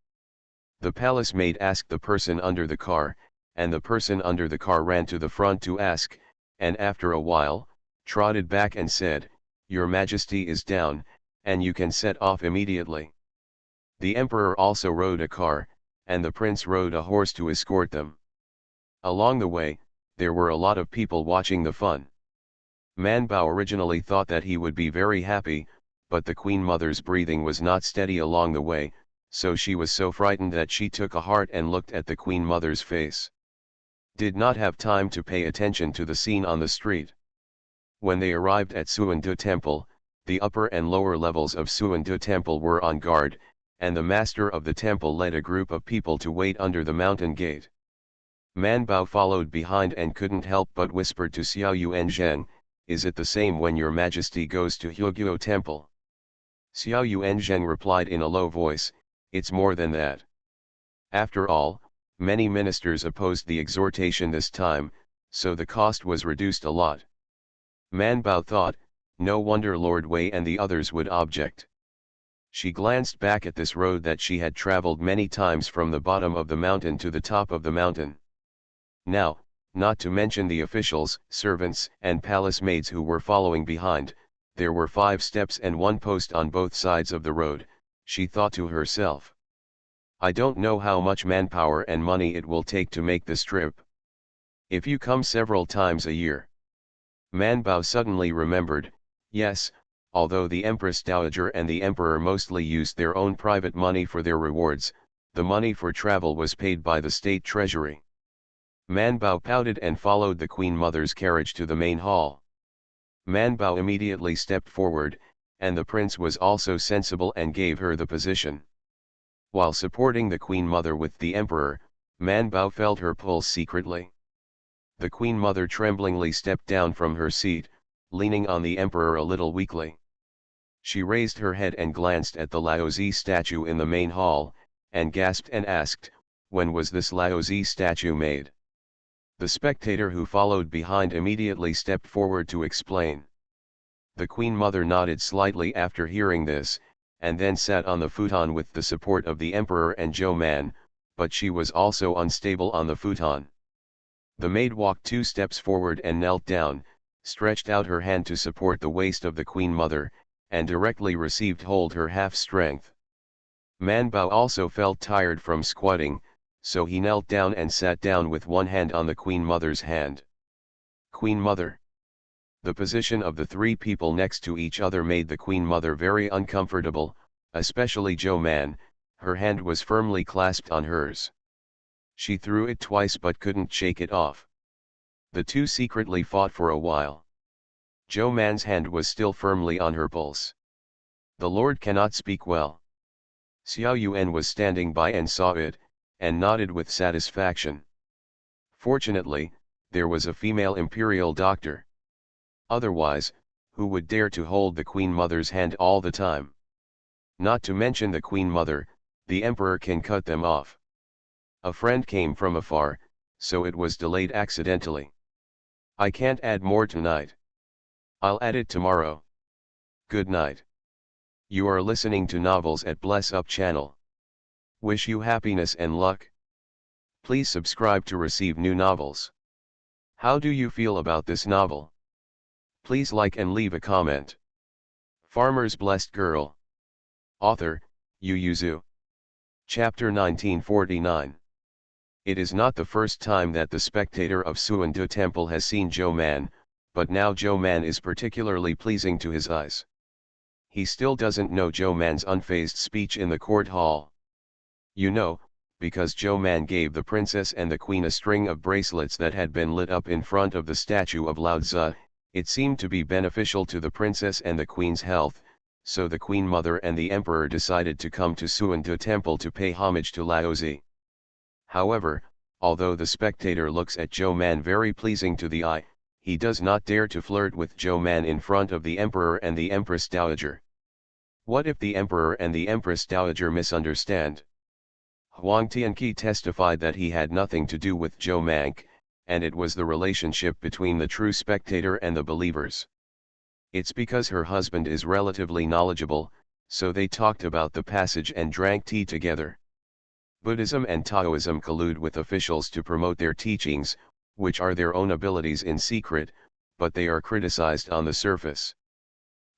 The palace maid asked the person under the car, and the person under the car ran to the front to ask, and after a while, trotted back and said, "Your Majesty is down, and you can set off immediately." The Emperor also rode a car, and the Prince rode a horse to escort them. Along the way, there were a lot of people watching the fun. Man Bao originally thought that he would be very happy, but the Queen Mother's breathing was not steady along the way, so she was so frightened that she took a heart and looked at the Queen Mother's face. Did not have time to pay attention to the scene on the street. When they arrived at Suandu Temple, the upper and lower levels of Suandu Temple were on guard, and the master of the temple led a group of people to wait under the mountain gate. Man Bao followed behind and couldn't help but whisper to Xiao Yuanzheng, "Is it the same when your Majesty goes to Huguo Temple?" Xiao Yuanzheng replied in a low voice, it's more than that. After all, many ministers opposed the exhortation this time, so the cost was reduced a lot. Man Bao thought, no wonder Lord Wei and the others would object. She glanced back at this road that she had traveled many times from the bottom of the mountain to the top of the mountain. Now, not to mention the officials, servants, and palace maids who were following behind, there were 5 steps and 1 post on both sides of the road, she thought to herself. I don't know how much manpower and money it will take to make this trip. If you come several times a year. Man Bao suddenly remembered, yes, although the Empress Dowager and the Emperor mostly used their own private money for their rewards, the money for travel was paid by the state treasury. Man Bao pouted and followed the Queen Mother's carriage to the main hall. Man Bao immediately stepped forward, and the prince was also sensible and gave her the position. While supporting the Queen Mother with the Emperor, Man Bao felt her pulse secretly. The Queen Mother tremblingly stepped down from her seat, leaning on the Emperor a little weakly. She raised her head and glanced at the Laozi statue in the main hall, and gasped and asked, when was this Laozi statue made? The spectator who followed behind immediately stepped forward to explain. The Queen Mother nodded slightly after hearing this, and then sat on the futon with the support of the Emperor and Zhou Man, but she was also unstable on the futon. The maid walked 2 steps forward and knelt down, stretched out her hand to support the waist of the Queen Mother, and directly received hold her half-strength. Man Bao also felt tired from squatting, so he knelt down and sat down with one hand on the Queen Mother's hand. Queen Mother. The position of the 3 people next to each other made the Queen Mother very uncomfortable, especially Zhou Man. Her hand was firmly clasped on hers. She threw it twice but couldn't shake it off. The 2 secretly fought for a while. Zhou Man's hand was still firmly on her pulse. The Lord cannot speak well. Xiao Yuan was standing by and saw it, and nodded with satisfaction. Fortunately, there was a female imperial doctor. Otherwise, who would dare to hold the Queen Mother's hand all the time? Not to mention the Queen Mother, the Emperor can cut them off. A friend came from afar, so it was delayed accidentally. I can't add more tonight. I'll add it tomorrow. Good night. You are listening to Novels at Bless Up channel. Wish you happiness and luck. Please subscribe to receive new novels. How do you feel about this novel? Please like and leave a comment. Farmer's Blessed Girl. Author, Yu Yuzu. Chapter 1949. It is not the first time that the spectator of Suandu Temple has seen Zhou Man, but now Zhou Man is particularly pleasing to his eyes. He still doesn't know Zhou Man's unfazed speech in the court hall. You know, because Zhou Man gave the princess and the queen a string of bracelets that had been lit up in front of the statue of Lao Tzu, it seemed to be beneficial to the princess and the queen's health, so the Queen Mother and the Emperor decided to come to Suandu Temple to pay homage to Laozi. However, although the spectator looks at Zhou Man very pleasing to the eye, he does not dare to flirt with Zhou Man in front of the Emperor and the Empress Dowager. What if the Emperor and the Empress Dowager misunderstand? Huang Tianqi testified that he had nothing to do with Zhou Man, and it was the relationship between the true spectator and the believers. It's because her husband is relatively knowledgeable, so they talked about the passage and drank tea together. Buddhism and Taoism collude with officials to promote their teachings, which are their own abilities in secret, but they are criticized on the surface.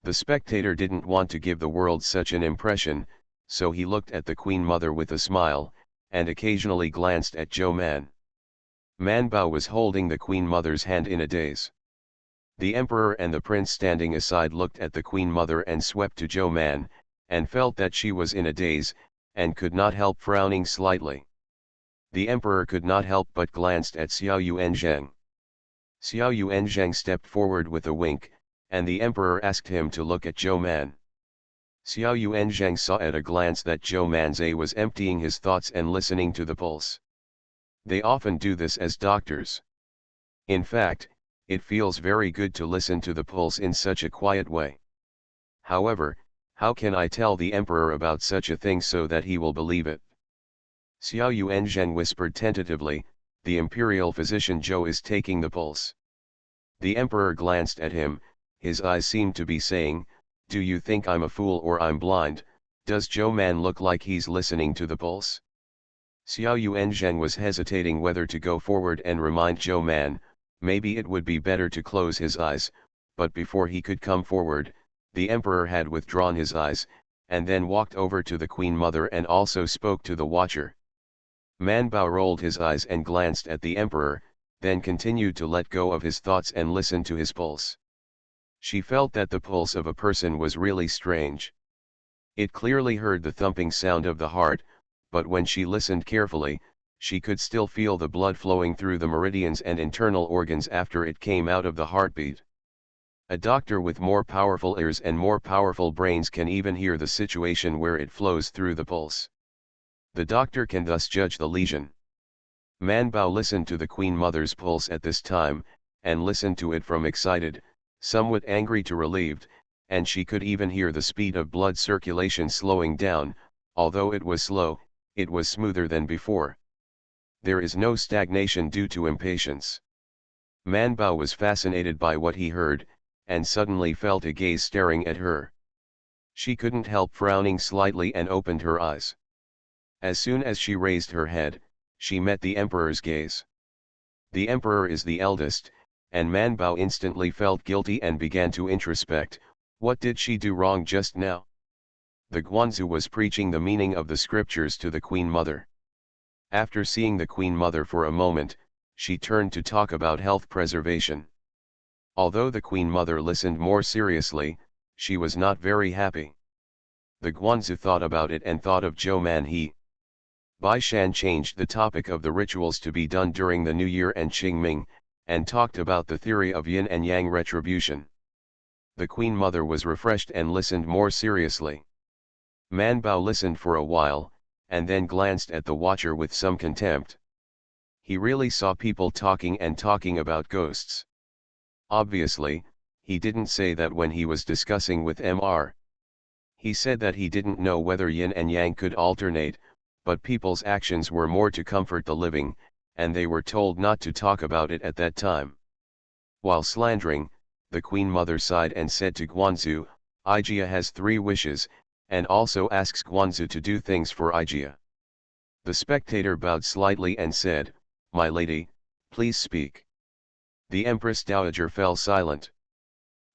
The spectator didn't want to give the world such an impression, so he looked at the Queen Mother with a smile, and occasionally glanced at Zhou Man. Man Bao was holding the Queen Mother's hand in a daze. The Emperor and the Prince standing aside looked at the Queen Mother and swept to Zhou Man, and felt that she was in a daze, and could not help frowning slightly. The Emperor could not help but glanced at Xiao Yuanzheng. Xiao Yuanzheng stepped forward with a wink, and the Emperor asked him to look at Zhou Man. Xiao Yuanzheng saw at a glance that Zhou Manze was emptying his thoughts and listening to the pulse. They often do this as doctors. In fact, it feels very good to listen to the pulse in such a quiet way. However, How can I tell the emperor about such a thing so that he will believe it? Xiao Yuanzhen whispered tentatively, the imperial physician Zhou is taking the pulse. The emperor glanced at him, his eyes seemed to be saying, do you think I'm a fool or I'm blind? Does Zhou Man look like he's listening to the pulse? Xiao Yuanzhen was hesitating whether to go forward and remind Zhou Man, maybe it would be better to close his eyes, but before he could come forward, the emperor had withdrawn his eyes, and then walked over to the Queen Mother and also spoke to the watcher. Man Bao rolled his eyes and glanced at the emperor, then continued to let go of his thoughts and listen to his pulse. She felt that the pulse of a person was really strange. It clearly heard the thumping sound of the heart, but when she listened carefully, she could still feel the blood flowing through the meridians and internal organs after it came out of the heartbeat. A doctor with more powerful ears and more powerful brains can even hear the situation where it flows through the pulse. The doctor can thus judge the lesion. Man Bao listened to the Queen Mother's pulse at this time, and listened to it from excited, somewhat angry to relieved, and she could even hear the speed of blood circulation slowing down. Although it was slow, it was smoother than before. There is no stagnation due to impatience. Man Bao was fascinated by what he heard, and suddenly felt a gaze staring at her. She couldn't help frowning slightly and opened her eyes. As soon as she raised her head, she met the emperor's gaze. The emperor is the eldest, and Man Bao instantly felt guilty and began to introspect. What did she do wrong just now? The Guanzu was preaching the meaning of the scriptures to the Queen Mother. After seeing the Queen Mother for a moment, she turned to talk about health preservation. Although the Queen Mother listened more seriously, she was not very happy. The Guanzu thought about it and thought of Zhou Man He. Bai Shan changed the topic of the rituals to be done during the New Year and Qingming, and talked about the theory of yin and yang retribution. The Queen Mother was refreshed and listened more seriously. Man Bao listened for a while, and then glanced at the watcher with some contempt. He really saw people talking and talking about ghosts. Obviously, he didn't say that when he was discussing with Mr. He said that he didn't know whether yin and yang could alternate, but people's actions were more to comfort the living, and they were told not to talk about it at that time. While slandering, the Queen Mother sighed and said to Guanzu, Ijia has 3 wishes, and also asks Guanzu to do things for Ijia. The spectator bowed slightly and said, My lady, please speak. The Empress Dowager fell silent.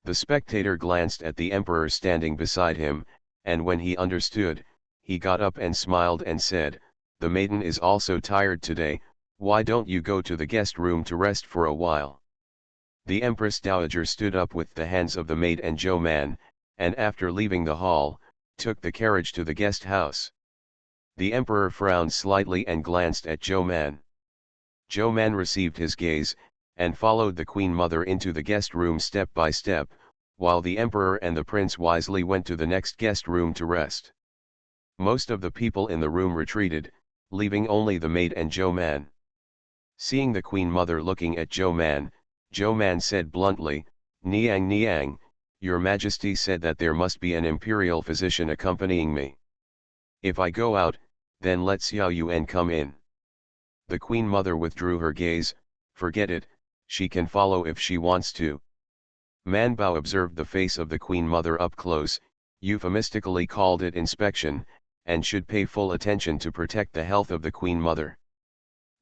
The spectator glanced at the emperor standing beside him, and when he understood, he got up and smiled and said, The maiden is also tired today, why don't you go to the guest room to rest for a while? The Empress Dowager stood up with the hands of the maid and Zhou Man, and after leaving the hall, took the carriage to the guest house. The emperor frowned slightly and glanced at Zhou Man. Zhou Man received his gaze, and followed the Queen Mother into the guest room step by step, while the emperor and the prince wisely went to the next guest room to rest. Most of the people in the room retreated, leaving only the maid and Zhou Man. Seeing the Queen Mother looking at Zhou Man said bluntly, Niang Niang, Your Majesty said that there must be an imperial physician accompanying me. If I go out, then let Xiao Yuan come in. The Queen Mother withdrew her gaze, forget it, she can follow if she wants to. Man Bao observed the face of the Queen Mother up close, euphemistically called it inspection, and should pay full attention to protect the health of the Queen Mother.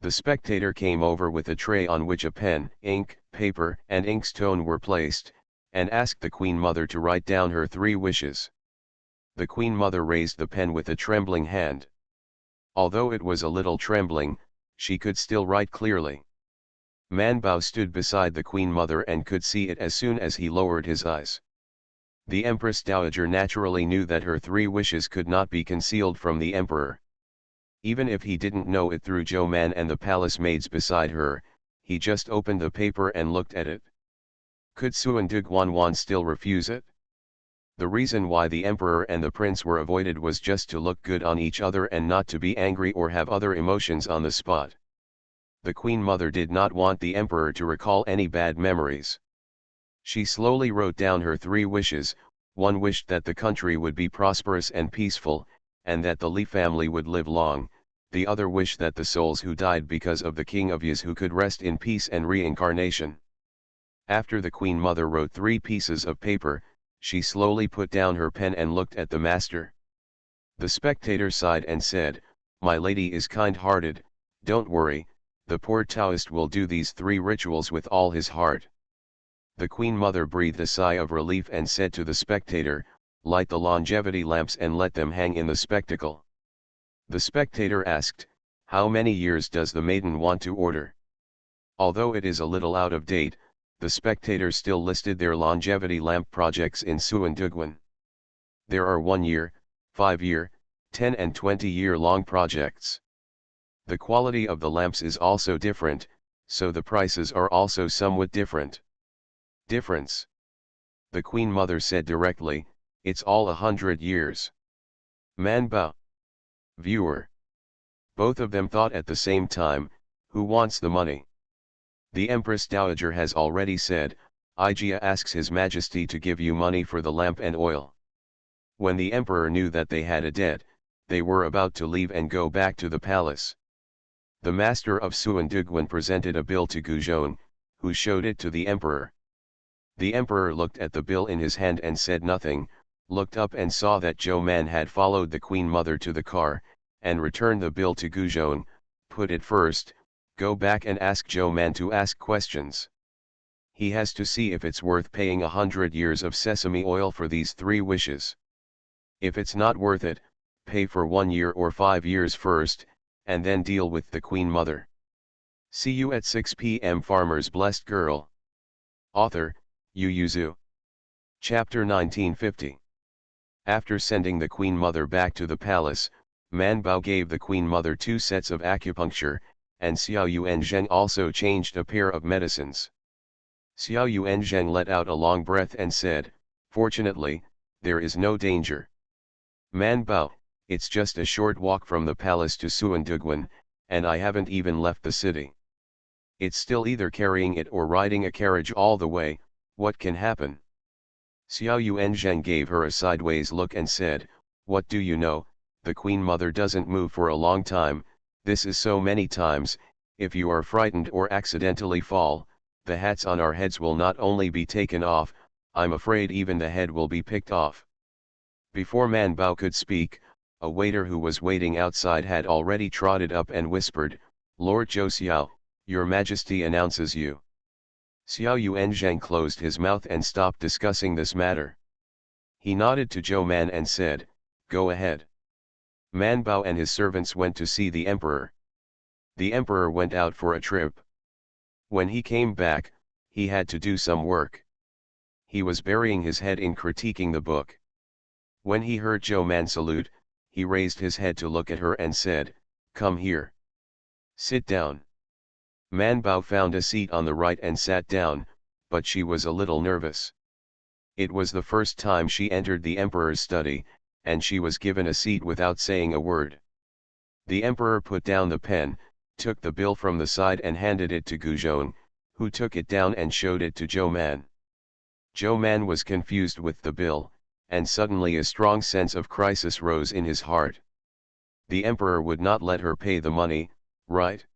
The spectator came over with a tray on which a pen, ink, paper, and inkstone were placed, and asked the Queen Mother to write down her 3 wishes. The Queen Mother raised the pen with a trembling hand. Although it was a little trembling, she could still write clearly. Man Bao stood beside the Queen Mother and could see it as soon as he lowered his eyes. The Empress Dowager naturally knew that her 3 wishes could not be concealed from the Emperor. Even if he didn't know it through Zhou Man and the palace maids beside her, he just opened the paper and looked at it. Could Suan de Guanwan still refuse it? The reason why the emperor and the prince were avoided was just to look good on each other and not to be angry or have other emotions on the spot. The Queen Mother did not want the emperor to recall any bad memories. She slowly wrote down her 3 wishes, One wished that the country would be prosperous and peaceful, and that the Li family would live long. The other wished that the souls who died because of the king of Yas could rest in peace and reincarnation. After the Queen Mother wrote 3 pieces of paper, she slowly put down her pen and looked at the master. The spectator sighed and said, "My lady is kind-hearted, don't worry, the poor Taoist will do these 3 rituals with all his heart." The Queen Mother breathed a sigh of relief and said to the spectator, "Light the longevity lamps and let them hang in the spectacle." The spectator asked, "How many years does the maiden want to order?" Although it is a little out of date, the spectator still listed their longevity lamp projects in Suandugwan. There are 1-year, 5-year, 10 and 20-year long projects. The quality of the lamps is also different, so the prices are also somewhat different. Difference. The Queen Mother said directly, "It's all 100 years. Man Bao." Viewer. Both of them thought at the same time, who wants the money? The Empress Dowager has already said, "Ijia asks His Majesty to give you money for the lamp and oil." When the Emperor knew that they had a debt, they were about to leave and go back to the palace. The master of Suandugwan presented a bill to Guzhong, who showed it to the Emperor. The Emperor looked at the bill in his hand and said nothing, looked up and saw that Zhou Man had followed the Queen Mother to the car, and returned the bill to Guzhong, put it first, "Go back and ask Zhou Man to ask questions. He has to see if it's worth paying 100 years of sesame oil for these 3 wishes. If it's not worth it, pay for 1 year or 5 years first, and then deal with the Queen Mother." See you at 6 p.m. Farmer's Blessed Girl. Author, Yu Yuzu. Chapter 1950. After sending the Queen Mother back to the palace, Man Bao gave the Queen Mother 2 sets of acupuncture, and Xiao Yuanzheng also changed a pair of medicines. Xiao Yuanzheng let out a long breath and said, "Fortunately, there is no danger. Man Bao, it's just a short walk from the palace to Suandugwan, and I haven't even left the city. It's still either carrying it or riding a carriage all the way, what can happen?" Xiao Yuanzheng gave her a sideways look and said, "What do you know, the Queen Mother doesn't move for a long time, this is so many times, if you are frightened or accidentally fall, the hats on our heads will not only be taken off, I'm afraid even the head will be picked off." Before Man Bao could speak, a waiter who was waiting outside had already trotted up and whispered, "Lord Zhou Xiao, Your Majesty announces you." Xiao Yuanzheng closed his mouth and stopped discussing this matter. He nodded to Zhou Man and said, "Go ahead." Man Bao and his servants went to see the Emperor. The Emperor went out for a trip. When he came back, he had to do some work. He was burying his head in critiquing the book. When he heard Zhou Man salute, he raised his head to look at her and said, "Come here. Sit down." Man Bao found a seat on the right and sat down, but she was a little nervous. It was the first time she entered the Emperor's study, and she was given a seat without saying a word. The Emperor put down the pen, took the bill from the side and handed it to Guzhong, who took it down and showed it to Zhou Man. Zhou Man was confused with the bill, and suddenly a strong sense of crisis rose in his heart. The Emperor would not let her pay the money, right?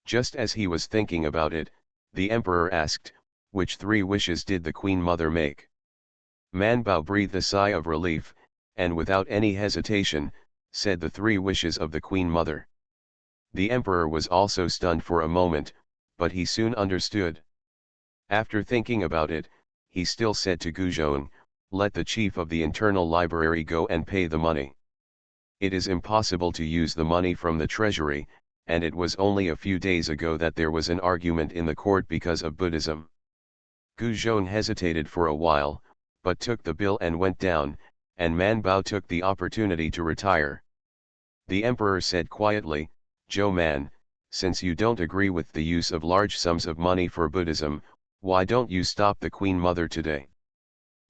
Just as he was thinking about it, the Emperor asked, "Which 3 wishes did the Queen Mother make?" Man Bao breathed a sigh of relief, and without any hesitation, said the 3 wishes of the Queen Mother. The Emperor was also stunned for a moment, but he soon understood. After thinking about it, he still said to Guzhong, "Let the chief of the internal library go and pay the money. It is impossible to use the money from the treasury, and it was only a few days ago that there was an argument in the court because of Buddhism." Guzhong hesitated for a while, but took the bill and went down, and Man Bao took the opportunity to retire. The Emperor said quietly, "Zhou Man, since you don't agree with the use of large sums of money for Buddhism, why don't you stop the Queen Mother today?"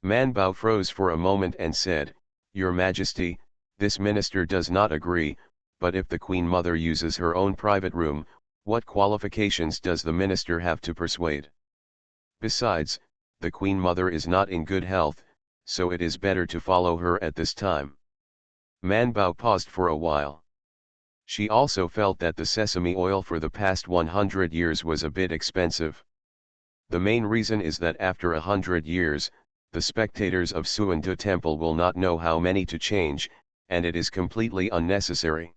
Man Bao froze for a moment and said, "Your Majesty, this minister does not agree, but if the Queen Mother uses her own private room, what qualifications does the minister have to persuade? Besides, the Queen Mother is not in good health, so it is better to follow her at this time. Manbao paused for a while. She also felt that the sesame oil for the past 100 years was a bit expensive. The main reason is that after 100 years, the spectators of Suandu temple will not know how many to change, and it is completely unnecessary.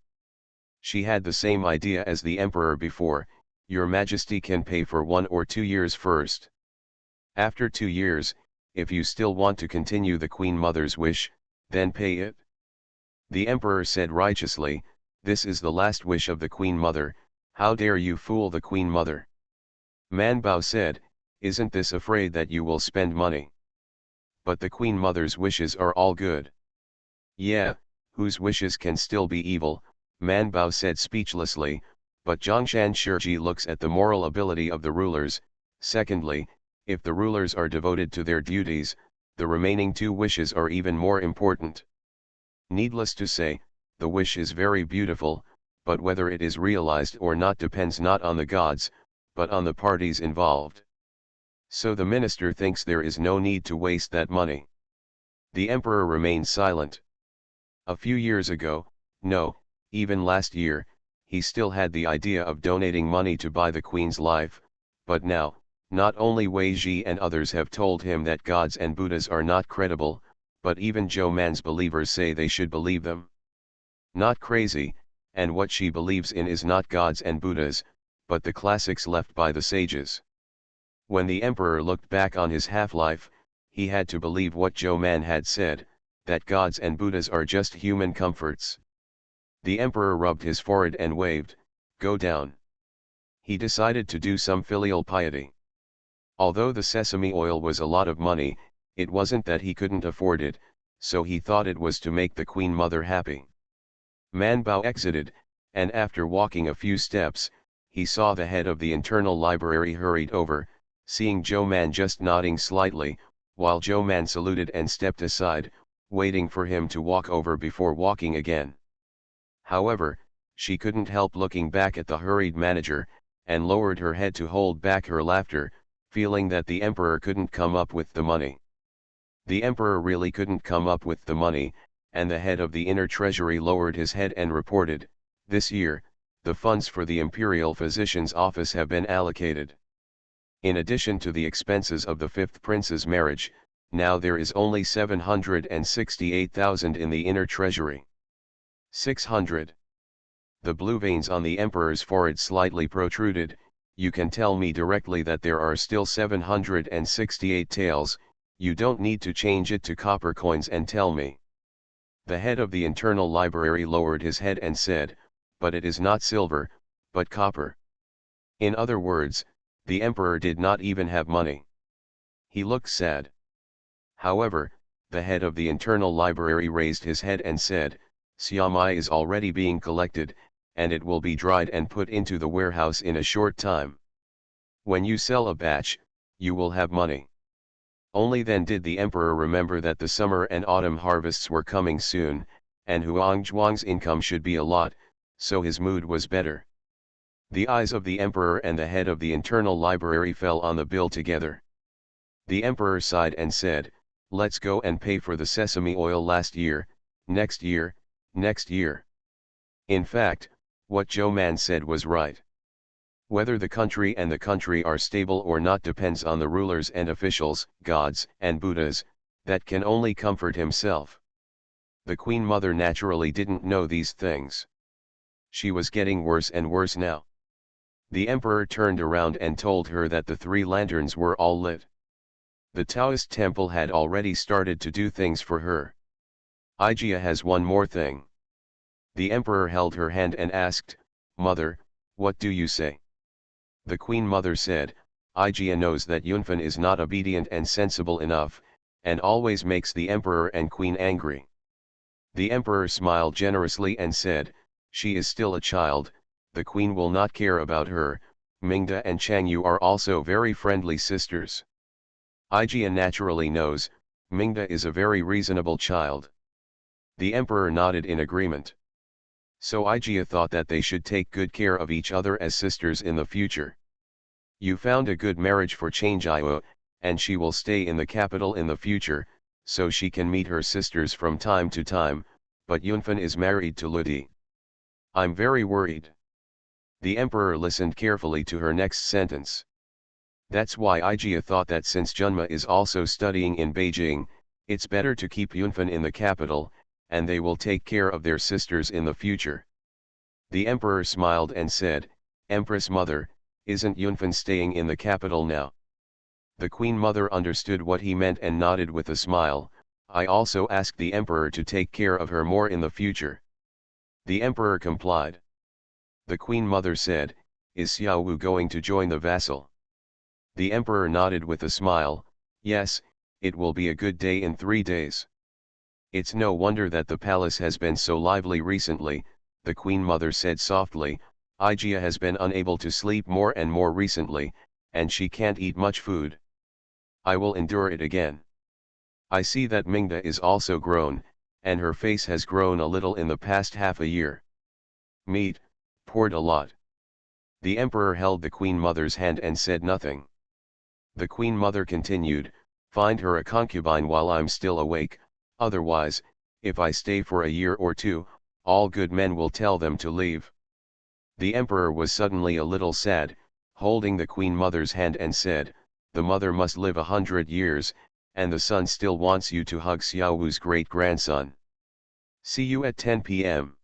She had the same idea as the emperor before: Your Majesty can pay for 1 or 2 years first. After 2 years, if you still want to continue the Queen Mother's wish, then pay it. The emperor said righteously, this is the last wish of the Queen Mother, how dare you fool the Queen Mother? Manbao said, isn't this afraid that you will spend money? But the Queen Mother's wishes are all good. Yeah, whose wishes can still be evil, Manbao said speechlessly, but Zhongshan Shiji looks at the moral ability of the rulers. Secondly, if the rulers are devoted to their duties, the remaining 2 wishes are even more important. Needless to say, the wish is very beautiful, but whether it is realized or not depends not on the gods, but on the parties involved. So the minister thinks there is no need to waste that money. The emperor remained silent. A few years ago, no, even last year, he still had the idea of donating money to buy the queen's life, but now, not only Wei Ji and others have told him that gods and Buddhas are not credible, but even Zhou Man's believers say they should believe them. Not crazy, and what she believes in is not gods and Buddhas, but the classics left by the sages. When the emperor looked back on his half-life, he had to believe what Zhou Man had said, that gods and Buddhas are just human comforts. The emperor rubbed his forehead and waved, go down. He decided to do some filial piety. Although the sesame oil was a lot of money, it wasn't that he couldn't afford it, so he thought it was to make the Queen Mother happy. Manbao exited, and after walking a few steps, he saw the head of the internal library hurried over, seeing Zhou Man just nodding slightly, while Zhou Man saluted and stepped aside, waiting for him to walk over before walking again. However, she couldn't help looking back at the hurried manager, and lowered her head to hold back her laughter, feeling that the emperor couldn't come up with the money. The emperor really couldn't come up with the money, and the head of the inner treasury lowered his head and reported, this year, the funds for the imperial physician's office have been allocated. In addition to the expenses of the 5th prince's marriage, now there is only 768,000 in the inner treasury. 600. The blue veins on the emperor's forehead slightly protruded. You can tell me directly that there are still 768 taels, you don't need to change it to copper coins and tell me. The head of the internal library lowered his head and said, but it is not silver, but copper. In other words, the emperor did not even have money. He looked sad. However, the head of the internal library raised his head and said, Siamai is already being collected, and it will be dried and put into the warehouse in a short time. When you sell a batch, you will have money. Only then did the emperor remember that the summer and autumn harvests were coming soon, and Huang Zhuang's income should be a lot, so his mood was better. The eyes of the emperor and the head of the internal library fell on the bill together. The emperor sighed and said, let's go and pay for the sesame oil last year, next year, next year. In fact, what Zhou Man said was right. Whether the country are stable or not depends on the rulers and officials, gods and Buddhas, that can only comfort himself. The Queen Mother naturally didn't know these things. She was getting worse and worse now. The emperor turned around and told her that the 3 lanterns were all lit. The Taoist temple had already started to do things for her. Ijia has one more thing. The emperor held her hand and asked, Mother, what do you say? The Queen Mother said, Ijia knows that Yunfan is not obedient and sensible enough, and always makes the emperor and queen angry. The emperor smiled generously and said, she is still a child, the queen will not care about her. Mingda and Changyu are also very friendly sisters. Ijia naturally knows, Mingda is a very reasonable child. The emperor nodded in agreement. So Ijia thought that they should take good care of each other as sisters in the future. You found a good marriage for Changyu, and she will stay in the capital in the future, so she can meet her sisters from time to time, but Yunfen is married to Ludi. I'm very worried. The emperor listened carefully to her next sentence. That's why Ijia thought that since Junma is also studying in Beijing, it's better to keep Yunfen in the capital, and they will take care of their sisters in the future. The emperor smiled and said, Empress Mother, isn't Yunfen staying in the capital now? The Queen Mother understood what he meant and nodded with a smile. I also asked the emperor to take care of her more in the future. The emperor complied. The Queen Mother said, Is Xiao Wu going to join the vassal? The emperor nodded with a smile, yes, it will be a good day in 3 days. It's no wonder that the palace has been so lively recently, the Queen Mother said softly. Ijia has been unable to sleep more and more recently, and she can't eat much food. I will endure it again. I see that Mingda is also grown, and her face has grown a little in the past half a year. Meat, poured a lot. The emperor held the Queen Mother's hand and said nothing. The Queen Mother continued, Find her a concubine while I'm still awake, otherwise, if I stay for a year or two, all good men will tell them to leave. The emperor was suddenly a little sad, holding the Queen Mother's hand and said, The mother must live 100 years, and the son still wants you to hug Xiao Wu's great-grandson. See you at 10 p.m.